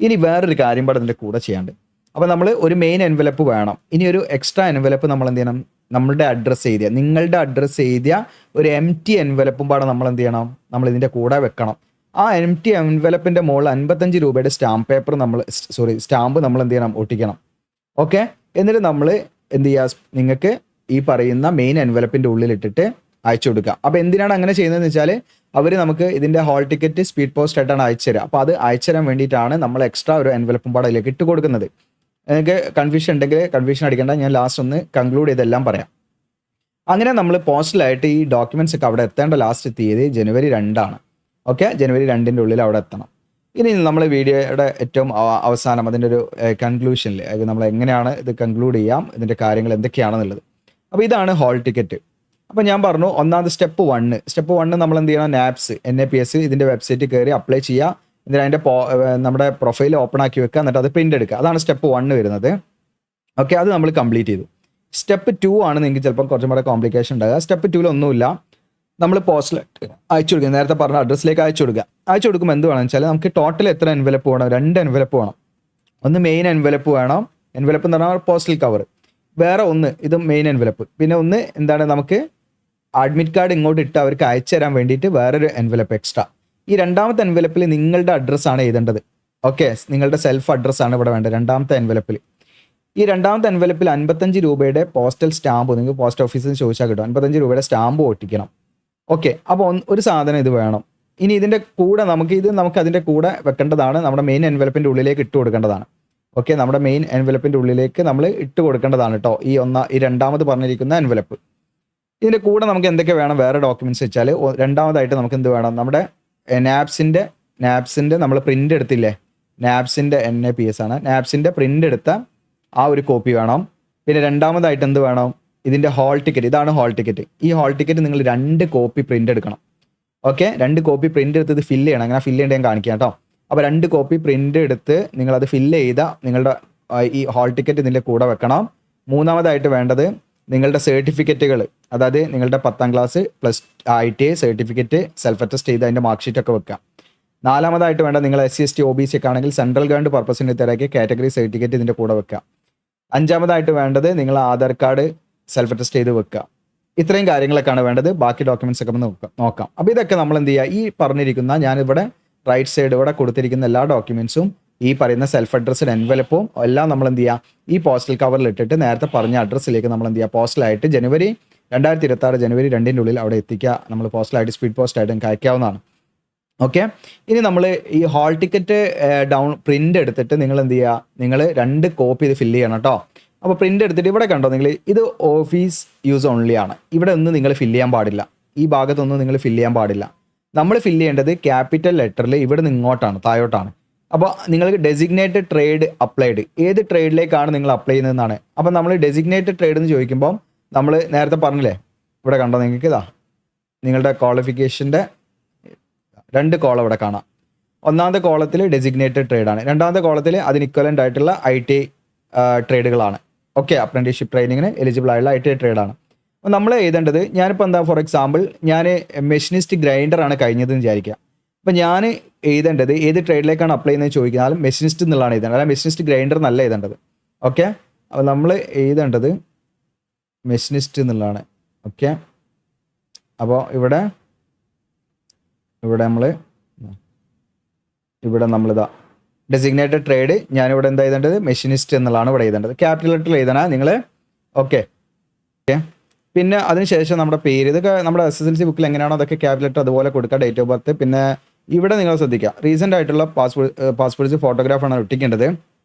Speaker 1: ഇനി വേറൊരു കാര്യം പാടെ ഇതിൻ്റെ കൂടെ ചെയ്യാണ്ട്. അപ്പോൾ നമ്മൾ ഒരു മെയിൻ എൻവലപ്പ് വേണം. ഇനി ഒരു എക്സ്ട്രാ എൻവലപ്പ് നമ്മൾ എന്ത് ചെയ്യണം, നമ്മളുടെ അഡ്രസ്സ് എഴുതിയ, നിങ്ങളുടെ അഡ്രസ്സ് എഴുതിയ ഒരു empty എൻവലപ്പും പാടെ നമ്മൾ എന്ത് ചെയ്യണം, നമ്മൾ ഇതിൻ്റെ കൂടെ വെക്കണം. ആ empty എൻവലപ്പിൻ്റെ മുകളിൽ 55 രൂപയുടെ സ്റ്റാമ്പ് നമ്മൾ എന്ത് ചെയ്യണം, ഒട്ടിക്കണം. ഓക്കെ, എന്നിട്ട് നമ്മൾ എന്ത് ചെയ്യുക, നിങ്ങൾക്ക് ഈ പറയുന്ന മെയിൻ എൻവലപ്പിൻ്റെ ഉള്ളിലിട്ടിട്ട് അയച്ചു കൊടുക്കുക. അപ്പോൾ എന്തിനാണ് അങ്ങനെ ചെയ്യുന്നതെന്ന് വെച്ചാൽ, അവർ നമുക്ക് ഇതിൻ്റെ ഹോൾ ടിക്കറ്റ് സ്പീഡ് പോസ്റ്റ് ആയിട്ടാണ് അയച്ചു തരിക. അപ്പോൾ അത് അയച്ചു തരാൻ വേണ്ടിയിട്ടാണ് നമ്മൾ എക്സ്ട്രാ ഒരു എൻവലപ്പും പാടെ അതിലേക്ക് ഇട്ട് കൊടുക്കുന്നത്. നിങ്ങൾക്ക് കൺഫ്യൂഷൻ ഉണ്ടെങ്കിൽ കൺഫ്യൂഷൻ അടിക്കേണ്ട, ഞാൻ ലാസ്റ്റ് ഒന്ന് കൺക്ലൂഡ് ചെയ്തെല്ലാം പറയാം. അങ്ങനെ നമ്മൾ പോസ്റ്റലായിട്ട് ഈ ഡോക്യുമെൻറ്റ്സ് ഒക്കെ അവിടെ എത്തേണ്ട ലാസ്റ്റ് തീയതി January 2 ഓക്കെ, January 2 ഉള്ളിൽ അവിടെ എത്തണം. ഇനി നമ്മൾ വീഡിയോയുടെ ഏറ്റവും അവസാനം അതിൻ്റെ ഒരു കൺക്ലൂഷനിൽ നമ്മൾ എങ്ങനെയാണ് ഇത് കൺക്ലൂഡ് ചെയ്യാം, ഇതിൻ്റെ കാര്യങ്ങൾ എന്തൊക്കെയാണെന്നുള്ളത്. അപ്പോൾ ഇതാണ് ഹോൾ ടിക്കറ്റ്. അപ്പോൾ ഞാൻ പറഞ്ഞു, ഒന്നാമത് സ്റ്റെപ്പ് 1 നമ്മൾ എന്ത് ചെയ്യണം, നാപ്സ് NAPS ഇതിൻ്റെ വെബ്സൈറ്റിൽ കയറി അപ്ലൈ ചെയ്യുക. എന്നിട്ട് അതിൻ്റെ നമ്മുടെ പ്രൊഫൈൽ ഓപ്പൺ ആക്കി വെക്കുക, എന്നിട്ട് അത് പ്രിൻ്റ് എടുക്കുക. അതാണ് സ്റ്റെപ്പ് 1 വരുന്നത്. ഓക്കെ, അത് നമ്മൾ കംപ്ലീറ്റ് ചെയ്തു. സ്റ്റെപ്പ് 2 ആണ് നിങ്ങൾക്ക് ചിലപ്പോൾ കുറച്ചും കൂടെ കോംപ്ലിക്കേഷൻ ഉണ്ടാകുക. സ്റ്റെപ്പ് 2 ഒന്നുമില്ല, നമ്മൾ പോസ്റ്റിലേക്ക് അയച്ചു കൊടുക്കുക, നേരത്തെ പറഞ്ഞ അഡ്രസ്സിലേക്ക് അയച്ചു കൊടുക്കുമ്പോൾ എന്ത് വേണമെന്ന് വെച്ചാൽ നമുക്ക് ടോട്ടൽ എത്ര എൻവലപ്പ് വേണം? 2 എൻവലപ്പ് വേണം. ഒന്ന് മെയിൻ എൻവലപ്പ് വേണം, എൻവലപ്പ് എന്ന് പറഞ്ഞാൽ പോസ്റ്റൽ കവർ, വേറെ ഒന്ന് ഇത് മെയിൻ എൻവലപ്പ്, പിന്നെ ഒന്ന് എന്താണ് നമുക്ക് അഡ്മിറ്റ് കാർഡ് ഇങ്ങോട്ട് ഇട്ട് അവർക്ക് അയച്ചു തരാൻ വേണ്ടിയിട്ട് വേറൊരു എൻവലപ്പ് എക്സ്ട്രാ. ഈ രണ്ടാമത്തെ എൻവലപ്പിൽ നിങ്ങളുടെ അഡ്രസ്സാണ് എഴുതേണ്ടത്. ഓക്കെ, നിങ്ങളുടെ സെൽഫ് അഡ്രസ്സാണ് ഇവിടെ വേണ്ടത് രണ്ടാമത്തെ എൻവലപ്പിൽ. ഈ രണ്ടാമത്തെ എൻവലപ്പിൽ 55 രൂപയുടെ പോസ്റ്റൽ സ്റ്റാമ്പ് നിങ്ങൾക്ക് പോസ്റ്റ് ഓഫീസിൽ നിന്ന് ചോദിച്ചാൽ കിട്ടും. 55 രൂപയുടെ സ്റ്റാമ്പ് ഒട്ടിക്കണം. ഓക്കെ, അപ്പോൾ ഒരു സാധനം ഇത് വേണം. ഇനി ഇതിൻ്റെ കൂടെ നമുക്ക് അതിൻ്റെ കൂടെ വെക്കേണ്ടതാണ്, നമ്മുടെ മെയിൻ എൻവലപ്പിൻ്റെ ഉള്ളിലേക്ക് ഇട്ട് കൊടുക്കേണ്ടതാണ്. ഓക്കെ, നമ്മുടെ മെയിൻ എൻവലപ്പിൻ്റെ ഉള്ളിലേക്ക് നമ്മൾ ഇട്ട് കൊടുക്കേണ്ടതാണ് കേട്ടോ ഈ രണ്ടാമത് പറഞ്ഞിരിക്കുന്ന എൻവലപ്പ്. ഇതിൻ്റെ കൂടെ നമുക്ക് എന്തൊക്കെ വേണം വേറെ ഡോക്യുമെൻറ്റ്സ് വെച്ചാൽ, രണ്ടാമതായിട്ട് നമുക്ക് എന്ത് വേണം? നമ്മുടെ നാപ്സിൻ്റെ നമ്മൾ പ്രിൻ്റ് എടുത്തില്ലേ, നാപ്സിൻ്റെ NAPS ആണ്, നാപ്സിൻ്റെ പ്രിൻ്റ് എടുത്ത ആ ഒരു കോപ്പി വേണം. പിന്നെ രണ്ടാമതായിട്ട് എന്ത് വേണം? ഇതിൻ്റെ ഹാൾ ടിക്കറ്റ്. ഇതാണ് ഹാൾ ടിക്കറ്റ്. ഈ ഹാൾ ടിക്കറ്റ് നിങ്ങൾ 2 കോപ്പി പ്രിൻ്റ് എടുക്കണം. ഓക്കെ, 2 കോപ്പി പ്രിൻ്റ് എടുത്ത് ഇത് ഫില്ല് ചെയ്യണം. അങ്ങനെ ഫില്ല് ചെയ്യേണ്ടത് ഞാൻ കാണിക്കാം കേട്ടോ. അപ്പോൾ 2 കോപ്പി പ്രിൻ്റ് എടുത്ത് നിങ്ങളത് ഫില്ല് ചെയ്ത നിങ്ങളുടെ ഈ ഹാൾ ടിക്കറ്റ് ഇതിൻ്റെ കൂടെ വെക്കണം. മൂന്നാമതായിട്ട് വേണ്ടത് നിങ്ങളുടെ സർട്ടിഫിക്കറ്റുകൾ, അതായത് നിങ്ങളുടെ 10ാം class plus ITI certificate, self attest ചെയ്ത് അതിൻ്റെ മാർക്ക് ഷീറ്റൊക്കെ വെക്കാം. നാലാമതായിട്ട് വേണ്ട നിങ്ങൾ SC ST OBC ഒക്കെ ആണെങ്കിൽ സെൻട്രൽ ഗവൺമെൻറ് പർപ്പസിന് തയ്യാറാക്കിയ കാറ്റഗറി സർട്ടിഫിക്കറ്റ് ഇതിൻ്റെ കൂടെ വെക്കാം. അഞ്ചാമതായിട്ട് വേണ്ടത് നിങ്ങൾ ആധാർ കാർഡ് സെൽഫ് അറ്റസ്റ്റ് ചെയ്ത് വെക്കുക. ഇത്രയും കാര്യങ്ങളൊക്കെയാണ് വേണ്ടത്. ബാക്കി ഡോക്യുമെൻറ്റ്സ് ഒക്കെ നോക്കാം. അപ്പോൾ ഇതൊക്കെ നമ്മൾ എന്ത് ചെയ്യുക, ഈ പറഞ്ഞിരിക്കുന്ന ഞാനിവിടെ റൈറ്റ് സൈഡ് ഇവിടെ കൊടുത്തിരിക്കുന്ന എല്ലാ ഡോക്യുമെൻറ്റ്സും ഈ പറയുന്ന സെൽഫ് അഡ്രസ്ഡ് എൻവലപ്പും എല്ലാം നമ്മൾ എന്ത് ചെയ്യുക, ഈ പോസ്റ്റൽ കവറിൽ ഇട്ടിട്ട് നേരത്തെ പറഞ്ഞ അഡ്രസ്സിലേക്ക് നമ്മൾ എന്ത് ചെയ്യുക, പോസ്റ്റലായിട്ട് 2026 ജനുവരി 2-ന്റെ ഉള്ളിൽ അവിടെ എത്തിക്കുക. നമ്മൾ പോസ്റ്റലായിട്ട് സ്പീഡ് പോസ്റ്റായിട്ട് നമുക്ക് അയക്കാവുന്നതാണ്. ഓക്കെ, ഇനി നമ്മൾ ഈ ഹാൾ ടിക്കറ്റ് പ്രിൻ്റ് എടുത്തിട്ട് നിങ്ങൾ എന്ത് ചെയ്യുക, നിങ്ങൾ 2 കോപ്പി ഇത് ഫില്ല് ചെയ്യണം കേട്ടോ. അപ്പോൾ പ്രിൻ്റ് എടുത്തിട്ട് ഇവിടെ കണ്ടോ നിങ്ങൾ, ഇത് ഓഫീസ് യൂസ് ഓൺലി ആണ്. ഇവിടെ ഒന്നും നിങ്ങൾ ഫില്ല് ചെയ്യാൻ പാടില്ല, ഈ ഭാഗത്തൊന്നും നിങ്ങൾ ഫില്ല് ചെയ്യാൻ പാടില്ല. നമ്മൾ ഫില്ല് ചെയ്യേണ്ടത് ക്യാപിറ്റൽ ലെറ്ററിൽ ഇവിടെ നിന്ന് ഇങ്ങോട്ടാണ്, താഴോട്ടാണ്. അപ്പോൾ നിങ്ങൾക്ക് ഡെസിഗ്നേറ്റഡ് ട്രേഡ് അപ്ലൈഡ്, ഏത് ട്രേഡിലേക്കാണ് നിങ്ങൾ അപ്ലൈ ചെയ്യുന്നതെന്നാണ്. അപ്പോൾ നമ്മൾ ഡെസിഗ്നേറ്റഡ് ട്രേഡ് എന്ന് ചോദിക്കുമ്പോൾ നമ്മൾ നേരത്തെ പറഞ്ഞില്ലേ, ഇവിടെ കണ്ടോ നിങ്ങൾക്ക്, ഇതാ നിങ്ങളുടെ ക്വാളിഫിക്കേഷൻ്റെ 2 കോളം ഇവിടെ കാണാം. ഒന്നാമത്തെ കോളത്തിൽ ഡെസിഗ്നേറ്റഡ് ട്രേഡാണ്, രണ്ടാമത്തെ കോളത്തിൽ അതിന് ഇക്വലൻ്റ് ആയിട്ടുള്ള ITI ട്രേഡുകളാണ്. ഓക്കെ, അപ്രന്റീസ്ഷിപ്പ് ട്രെയിനിങ്ങിന് എലിജിബിൾ ആയിട്ടുള്ള ITI ട്രേഡാണ്. അപ്പോൾ നമ്മൾ എഴുതേണ്ടത്, ഞാനിപ്പോൾ എന്താ ഫോർ എക്സാമ്പിൾ ഞാൻ മെഷീനിസ്റ്റ് ഗ്രൈൻഡറാണ് കഴിഞ്ഞതെന്ന് വിചാരിക്കുക. അപ്പോൾ ഞാൻ എഴുതേണ്ടത് ഏത് ട്രേഡിലേക്കാണ് അപ്ലൈ ചെയ്യുന്നത് ചോദിക്കുന്നാലും മെഷീനിസ്റ്റ് എന്നുള്ളതാണ് എഴുതേണ്ടത്, അല്ല മെഷീനിസ്റ്റ് ഗ്രൈൻഡർ എന്നല്ല എഴുതേണ്ടത്. ഓക്കെ, അപ്പോൾ നമ്മൾ എഴുതേണ്ടത് മെഷീനിസ്റ്റ് എന്നുള്ളതാണ്. ഓക്കെ, അപ്പോൾ ഇവിടെ നമ്മളിതാ ഡെസിഗ്നേറ്റഡ് ട്രേഡ്, ഞാനിവിടെ എന്താ എഴുതേണ്ടത്, മെഷീനിസ്റ്റ് എന്നുള്ളതാണ് ഇവിടെ എഴുതേണ്ടത്. ക്യാപിറ്റൽ ലെറ്ററിൽ എഴുതണം നിങ്ങൾ. ഓക്കെ, പിന്നെ അതിനുശേഷം നമ്മുടെ പേര്, ഇതൊക്കെ നമ്മുടെ SSLC ബുക്കിൽ എങ്ങനെയാണോ അതൊക്കെ ക്യാപിറ്റൽ ലെറ്റർ അതുപോലെ കൊടുക്കുക. ഡേറ്റ് ഓഫ് ബർത്ത്, പിന്നെ ഇവിടെ നിങ്ങൾ ശ്രദ്ധിക്കുക റീസെൻ്റ് ആയിട്ടുള്ള പാസ്പോർട്ട് ഫോട്ടോഗ്രാഫാണ് ഒട്ടിക്കേണ്ടത്.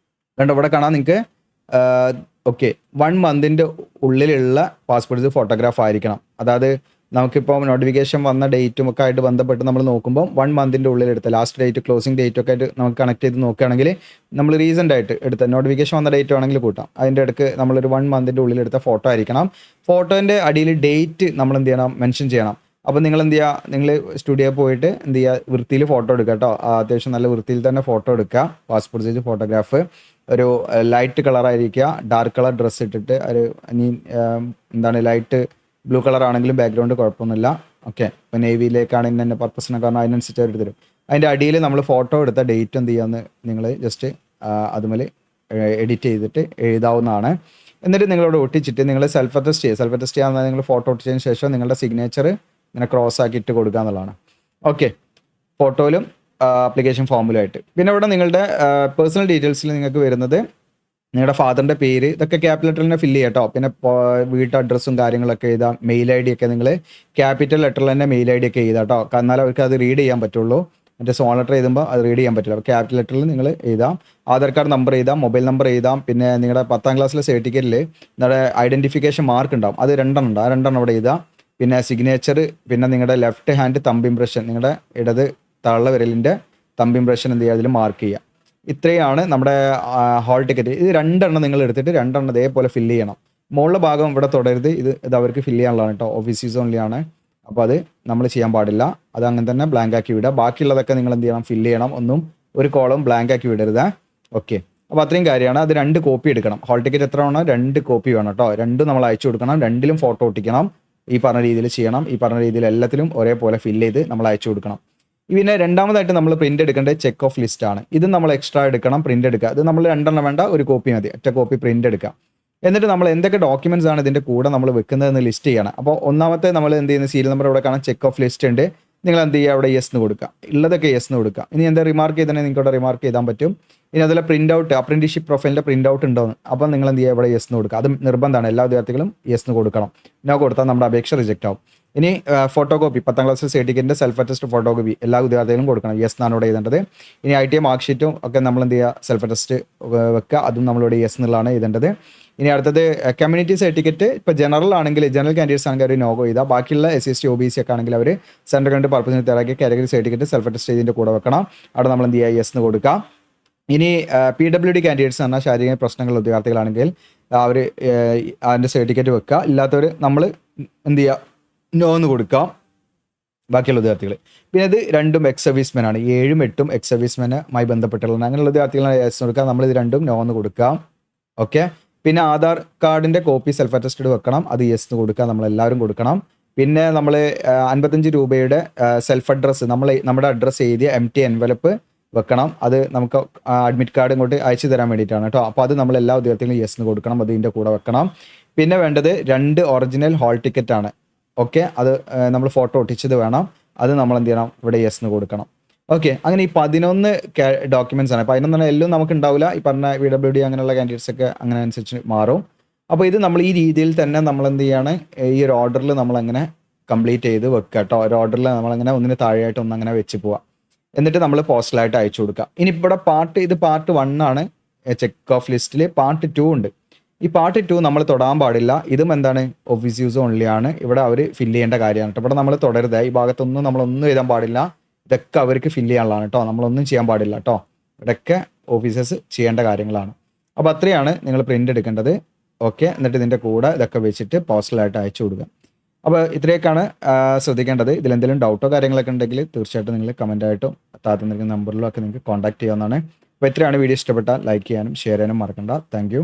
Speaker 1: കണ്ടോ ഇവിടെ കാണാൻ നിങ്ങൾക്ക്. ഓക്കെ, 1 മന്തിൻ്റെ ഉള്ളിലുള്ള പാസ്പോർട്ട് ഫോട്ടോഗ്രാഫ് ആയിരിക്കണം. അതായത് നമുക്കിപ്പോൾ നോട്ടിഫിക്കേഷൻ വന്ന ഡേറ്റും ഒക്കെ ആയിട്ട് ബന്ധപ്പെട്ട് നമ്മൾ നോക്കുമ്പോൾ 1 മന്തിൻ്റെ ഉള്ളിൽ എടുത്ത ലാസ്റ്റ് ഡേറ്റ് ക്ലോസിംഗ് ഡേറ്റ് ഒക്കെ ആയിട്ട് നമുക്ക് കണക്ട് ചെയ്ത് നോക്കുകയാണെങ്കിൽ നമ്മൾ റീസെൻ്റ് ആയിട്ട് എടുത്ത നോട്ടിഫിക്കേഷൻ വന്ന ഡേറ്റ് ആണെങ്കിൽ കൂട്ടാം. അതിൻ്റെ ഇടയ്ക്ക് നമ്മളൊരു 1 മന്തിൻ്റെ ഉള്ളിൽ എടുത്ത ഫോട്ടോ ആയിരിക്കണം. ഫോട്ടോൻ്റെ അടിയിൽ ഡേറ്റ് നമ്മൾ എന്ത് ചെയ്യണം, മെൻഷൻ ചെയ്യണം. അപ്പോൾ നിങ്ങൾ എന്ത് ചെയ്യുക, നിങ്ങൾ സ്റ്റുഡിയോ പോയിട്ട് എന്ത് ചെയ്യുക, വൃത്തിയിൽ ഫോട്ടോ എടുക്കുക കേട്ടോ. അത്യാവശ്യം നല്ല വൃത്തിയിൽ തന്നെ ഫോട്ടോ എടുക്കുക. പാസ്പോർട്ട് സൈസ് ഫോട്ടോഗ്രാഫ് ഒരു ലൈറ്റ് കളറായിരിക്കുക, ഡാർക്ക് കളർ ഡ്രസ്സ് ഇട്ടിട്ട് ലൈറ്റ് ബ്ലൂ കളർ ആണെങ്കിലും ബാക്ക്ഗ്രൗണ്ട് കുഴപ്പമൊന്നുമില്ല. ഓക്കെ, ഇപ്പോൾ നേവിയിലേക്കാണ് ഇന്ന പർപ്പസിനെ കാരണം അതിനനുസരിച്ച് അവർ തരും. അതിൻ്റെ അടിയിൽ നമ്മൾ ഫോട്ടോ എടുത്ത ഡേറ്റ് എന്ത് ചെയ്യാമെന്ന് നിങ്ങൾ ജസ്റ്റ് അതുമേൽ എഡിറ്റ് ചെയ്തിട്ട് എഴുതാവുന്നതാണ്. എന്നിട്ട് നിങ്ങളോട് ഒട്ടിച്ചിട്ട് നിങ്ങൾ സെൽഫ് അറ്റസ്റ്റ് ചെയ്യാൻ നിങ്ങൾ ഫോട്ടോ ഒട്ടിച്ചതിന് ശേഷം നിങ്ങളുടെ സിഗ്നേച്ചർ ഇങ്ങനെ ക്രോസ് ആക്കി ഇട്ട് കൊടുക്കുക എന്നുള്ളതാണ്. ഓക്കെ, ഫോട്ടോയിലും ആപ്ലിക്കേഷൻ ഫോമിലുമായിട്ട്. പിന്നെ ഇവിടെ നിങ്ങളുടെ പേഴ്സണൽ ഡീറ്റെയിൽസിൽ നിങ്ങൾക്ക് വരുന്നത് നിങ്ങളുടെ ഫാദറിൻ്റെ പേര്, ഇതൊക്കെ ക്യാപിറ്റൽ ലെറ്ററിൽ തന്നെ ഫില്ല് ചെയ്യാം കേട്ടോ. പിന്നെ വീട്ട് അഡ്രസ്സും കാര്യങ്ങളൊക്കെ എഴുതാം. മെയിൽ ID ഒക്കെ നിങ്ങൾ ക്യാപിറ്റൽ ലെറ്ററിൽ തന്നെ മെയിൽ ID ഒക്കെ എഴുതാം കേട്ടോ. എന്നാലും അവർക്ക് അത് റീഡ് ചെയ്യാൻ പറ്റുള്ളൂ. മറ്റേ സ്മോൾ ലെറ്റർ എഴുതുമ്പോൾ അത് റീഡ് ചെയ്യാൻ പറ്റില്ല. അപ്പോൾ ക്യാപിറ്റൽ ലെറ്ററിൽ നിങ്ങൾ എഴുതാം. ആധാർ കാർഡ് നമ്പർ എഴുതാം, മൊബൈൽ നമ്പർ എഴുതാം. പിന്നെ നിങ്ങളുടെ 10ാം ക്ലാസ്സിലെ സർട്ടിഫിക്കറ്റിൽ നിങ്ങളുടെ ഐഡൻറ്റിഫിക്കേഷൻ മാർക്ക് ഉണ്ടാവും, അത് 2 ഉണ്ട്, ആ 2 അവിടെ എഴുതാം. പിന്നെ സിഗ്നേച്ചർ, പിന്നെ നിങ്ങളുടെ ലെഫ്റ്റ് ഹാൻഡ് തമ്പ് ഇംപ്രഷൻ, നിങ്ങളുടെ ഇടത് തള്ള വിരലിൻ്റെ തമ്പ് ഇംപ്രഷൻ എന്ത് ചെയ്യുക, അതിൽ മാർക്ക് ചെയ്യുക. ഇത്രയാണ് നമ്മുടെ ഹാൾ ടിക്കറ്റ്. ഇത് 2 നിങ്ങൾ എടുത്തിട്ട് 2 ഇതേപോലെ ഫില്ല് ചെയ്യണം. മുകളിലെ ഭാഗം ഇവിടെ തുടരുത്, ഇത് അവർക്ക് ഫില്ല് ചെയ്യാനുള്ളതാണ് കേട്ടോ. ഓഫീസ് യൂസ് ഓൺലി ആണ്. അപ്പോൾ അത് നമ്മൾ ചെയ്യാൻ പാടില്ല, അത് അങ്ങനെ തന്നെ ബ്ലാങ്ക് ആക്കി വിടുക. ബാക്കിയുള്ളതൊക്കെ നിങ്ങൾ എന്ത് ചെയ്യണം, ഫില്ല് ചെയ്യണം. ഒന്നും ഒരു കോളം ബ്ലാങ്ക് ആക്കി വിടരുത്. ഓക്കെ, അപ്പോൾ അത്രയും കാര്യമാണ്. അത് 2 കോപ്പി എടുക്കണം. ഹാൾ ടിക്കറ്റ് എത്ര വേണം, 2 കോപ്പി വേണം കേട്ടോ. 2 നമ്മൾ അയച്ചു കൊടുക്കണം. 2ലും ഫോട്ടോ ഒട്ടിക്കണം. ഈ പറഞ്ഞ രീതിയിൽ ചെയ്യണം. ഈ പറഞ്ഞ രീതിയിൽ എല്ലാത്തിലും ഒരേപോലെ ഫില്ല് ചെയ്ത് നമ്മൾ അയച്ചു കൊടുക്കണം. പിന്നെ രണ്ടാമതായിട്ട് നമ്മൾ പ്രിന്റ് എടുക്കേണ്ടത് ചെക്ക് ഓഫ് ലിസ്റ്റ് ആണ്. ഇത് നമ്മൾ എക്സ്ട്രാ എടുക്കണം, പ്രിന്റ് എടുക്കുക. ഇത് നമ്മൾ 2 വേണ്ട, ഒരു കോപ്പി മതി, ഒറ്റ കോപ്പി പ്രിന്റ് എടുക്കുക. എന്നിട്ട് നമ്മൾ എന്തൊക്കെ ഡോക്യുമെന്റ്സ് ആണ് ഇതിന്റെ കൂടെ നമ്മൾ വെക്കുന്നതെന്ന് ലിസ്റ്റ് ചെയ്യണം. അപ്പോൾ ഒന്നാമത്തെ നമ്മൾ എന്ത് ചെയ്യുന്ന സീരിയൽ നമ്പർ ഇവിടെ കാണാം, ചെക്ക് ഓഫ് ലിസ്റ്റ് ഉണ്ട്. നിങ്ങൾ എന്ത് ചെയ്യുക, അവിടെ യെസ് എന്ന് കൊടുക്കുക, ഉള്ളതൊക്കെ യെസ് എന്ന് കൊടുക്കുക. ഇനി എന്താ റിമാർക്ക് ചെയ്താൽ നിങ്ങൾക്ക് ഇവിടെ റിമാർക്ക് ചെയ്താൻ പറ്റും. ഇനി അതിലെ പ്രിന്റ് ഔട്ട്, അപ്രന്റീഷിപ്പ് പ്രൊഫൈലിന്റെ പ്രിന്റ് ഔട്ട് ഉണ്ടോന്ന്, അപ്പം നിങ്ങൾ എന്ത് ചെയ്യുക, ഇവിടെ യെസ് എന്ന് കൊടുക്കുക. അത് നിർബന്ധമാണ്, എല്ലാ വിദ്യാർത്ഥികളും യെസ് എന്ന് കൊടുക്കണം. നോ കൊടുത്താൽ നമ്മുടെ അപേക്ഷ റിജക്റ്റ് ആവും. ഇനി ഫോട്ടോ കോപ്പി, 10ാം ക്ലാസ് സർട്ടിഫിക്കറ്റിന്റെ സെൽഫ് അറ്റസ്റ്റ് ഫോട്ടോ കോപ്പി എല്ലാ വിദ്യാർത്ഥികളും കൊടുക്കണം. യെസ് എന്നാണ് ഇവിടെ എഴുതേണ്ടത്. ഇനി ITI മാർക്ക് ഷീറ്റും ഒക്കെ നമ്മൾ എന്ത് ചെയ്യുക, സെൽഫ് അറ്റസ്റ്റ് വെക്കുക, അതും നമ്മളിവിടെ യെസ് എന്നുള്ളതാണ് എഴുതേണ്ടത്. ഇനി അടുത്തത് കമ്മ്യൂണിറ്റി സർട്ടിഫിക്കറ്റ്, ഇപ്പോൾ ജനറൽ ആണെങ്കിൽ, ജനറൽ കാൻഡിഡേറ്റ്സ് ആണെങ്കിൽ അവർ നോ ചെയ്താൽ, ബാക്കിയുള്ള SC/ST OBC ഒക്കെ ആണെങ്കിൽ അവർ സെൻട്രൽ ഗവൺമെന്റ് പർപ്പസിന് തയ്യാറാക്കിയ കാറ്റഗറി സർട്ടിഫിക്കറ്റ് സെൽഫ് അറ്റസ്റ്റ് ചെയ്തതിൻ്റെ കൂടെ വെക്കണം. അവിടെ നമ്മൾ എന്ത് ചെയ്യുക, യെസ് എന്ന് കൊടുക്കുക. ഇനി PWD കാൻഡിഡേറ്റ്സ് പറഞ്ഞാൽ ശാരീരിക പ്രശ്നങ്ങളുള്ള വിദ്യാർത്ഥികളാണെങ്കിൽ അവർ അതിൻ്റെ സർട്ടിഫിക്കറ്റ് വെക്കുക. ഇല്ലാത്തവർ നമ്മൾ എന്ത് ചെയ്യുക, നോ എന്ന് കൊടുക്കാം ബാക്കിയുള്ള വിദ്യാർത്ഥികൾ. പിന്നെ ഇത് രണ്ടും എക്സ് സർവീസ്മെൻ ആണ്, 7ഉം 8ഉം എക്സ് സർവീസ്മെനുമായി ബന്ധപ്പെട്ടുള്ള അങ്ങനെയുള്ള വിദ്യാർത്ഥികളാണ് യെസ് കൊടുക്കുക. നമ്മൾ ഇത് രണ്ടും നോ എന്ന് കൊടുക്കാം. ഓക്കെ. പിന്നെ ആധാർ കാർഡിൻ്റെ കോപ്പി സെൽഫ് അറ്റസ്റ്റഡ് വെക്കണം, അത് യെസ് എന്ന് കൊടുക്കുക, നമ്മളെല്ലാവരും കൊടുക്കണം. പിന്നെ നമ്മൾ 55 രൂപയുടെ സെൽഫ് അഡ്രസ്സ്, നമ്മുടെ അഡ്രസ്സ് എഴുതിയ empty എൻവലപ്പ് വെക്കണം. അത് നമുക്ക് അഡ്മിറ്റ് കാർഡ് ഇങ്ങോട്ട് അയച്ചു തരാൻ വേണ്ടിയിട്ടാണ് കേട്ടോ. അപ്പോൾ അത് നമ്മൾ എല്ലാ വിദ്യാർത്ഥികളും യെസ് എന്ന് കൊടുക്കണം, അത് ഇതിൻ്റെ കൂടെ വെക്കണം. പിന്നെ വേണ്ടത് 2 ഒറിജിനൽ ഹാൾ ടിക്കറ്റ് ആണ്. ഓക്കെ, അത് നമ്മൾ ഫോട്ടോ ഒട്ടിച്ചത് വേണം, അത് നമ്മൾ എന്ത് ചെയ്യണം, ഇവിടെ യെസ് എന്ന് കൊടുക്കണം. ഓക്കെ, അങ്ങനെ ഈ 11 ഡോക്യുമെന്റ്സ് ആണ്. 11 എല്ലാം നമുക്ക് ഉണ്ടാവില്ല, ഈ പറഞ്ഞ VWD അങ്ങനെയുള്ള കാൻഡിഡേറ്റ്സ് ഒക്കെ അങ്ങനെ അനുസരിച്ച് മാറും. അപ്പോൾ ഇത് നമ്മൾ ഈ രീതിയിൽ തന്നെ നമ്മൾ എന്ത് ചെയ്യാണ്, ഈ ഒരു ഓർഡറിൽ നമ്മളങ്ങനെ കംപ്ലീറ്റ് ചെയ്ത് വെക്കുക കേട്ടോ. ഒരു ഓർഡറിൽ നമ്മളങ്ങനെ ഒന്നിന് താഴെയായിട്ട് ഒന്നങ്ങനെ വെച്ച് പോവാം. എന്നിട്ട് നമ്മൾ പോസ്റ്റലായിട്ട് അയച്ചു കൊടുക്കുക. ഇനി ഇവിടെ ഇത് പാർട്ട് 1 ആണ് ചെക്ക് ഓഫ് ലിസ്റ്റിൽ. പാർട്ട് 2 ഉണ്ട്. ഈ പാർട്ട് 2 നമ്മൾ തൊടാൻ പാടില്ല. ഇതും എന്താണ്, ഓഫീസ് യൂസ് ഓൺലി ആണ്. ഇവിടെ അവർ ഫില്ല് ചെയ്യേണ്ട കാര്യമാണ് കേട്ടോ. ഇവിടെ നമ്മൾ തുടരുത്, ഈ ഭാഗത്തൊന്നും നമ്മളൊന്നും എഴുതാൻ പാടില്ല. ഇതൊക്കെ അവർക്ക് ഫില്ല് ചെയ്യാനുള്ളതാണ് കേട്ടോ, നമ്മളൊന്നും ചെയ്യാൻ പാടില്ല കേട്ടോ. ഇവിടെയൊക്കെ ഓഫീസേഴ്സ് ചെയ്യേണ്ട കാര്യങ്ങളാണ്. അപ്പോൾ അത്രയാണ് നിങ്ങൾ പ്രിൻ്റ് എടുക്കേണ്ടത്. ഓക്കെ, എന്നിട്ട് ഇതിൻ്റെ കൂടെ ഇതൊക്കെ വെച്ചിട്ട് പോസ്റ്റലായിട്ട് അയച്ചു കൊടുക്കുക. അപ്പോൾ ഇത്രയൊക്കെയാണ് ശ്രദ്ധിക്കേണ്ടത്. ഇതിലെന്തെങ്കിലും ഡൗട്ടോ കാര്യങ്ങളൊക്കെ ഉണ്ടെങ്കിൽ തീർച്ചയായിട്ടും നിങ്ങൾ കമൻറ്റായിട്ടും താഴെ നിൽക്കുന്ന നമ്പറിലും ഒക്കെ നിങ്ങൾക്ക് കോൺടാക്ട് ചെയ്യാവുന്നതാണ്. അപ്പോൾ ഇത്രയാണ്. വീഡിയോ ഇഷ്ടപ്പെട്ടാൽ ലൈക്ക് ചെയ്യാനും ഷെയർ ചെയ്യാനും മറക്കണ്ട. താങ്ക്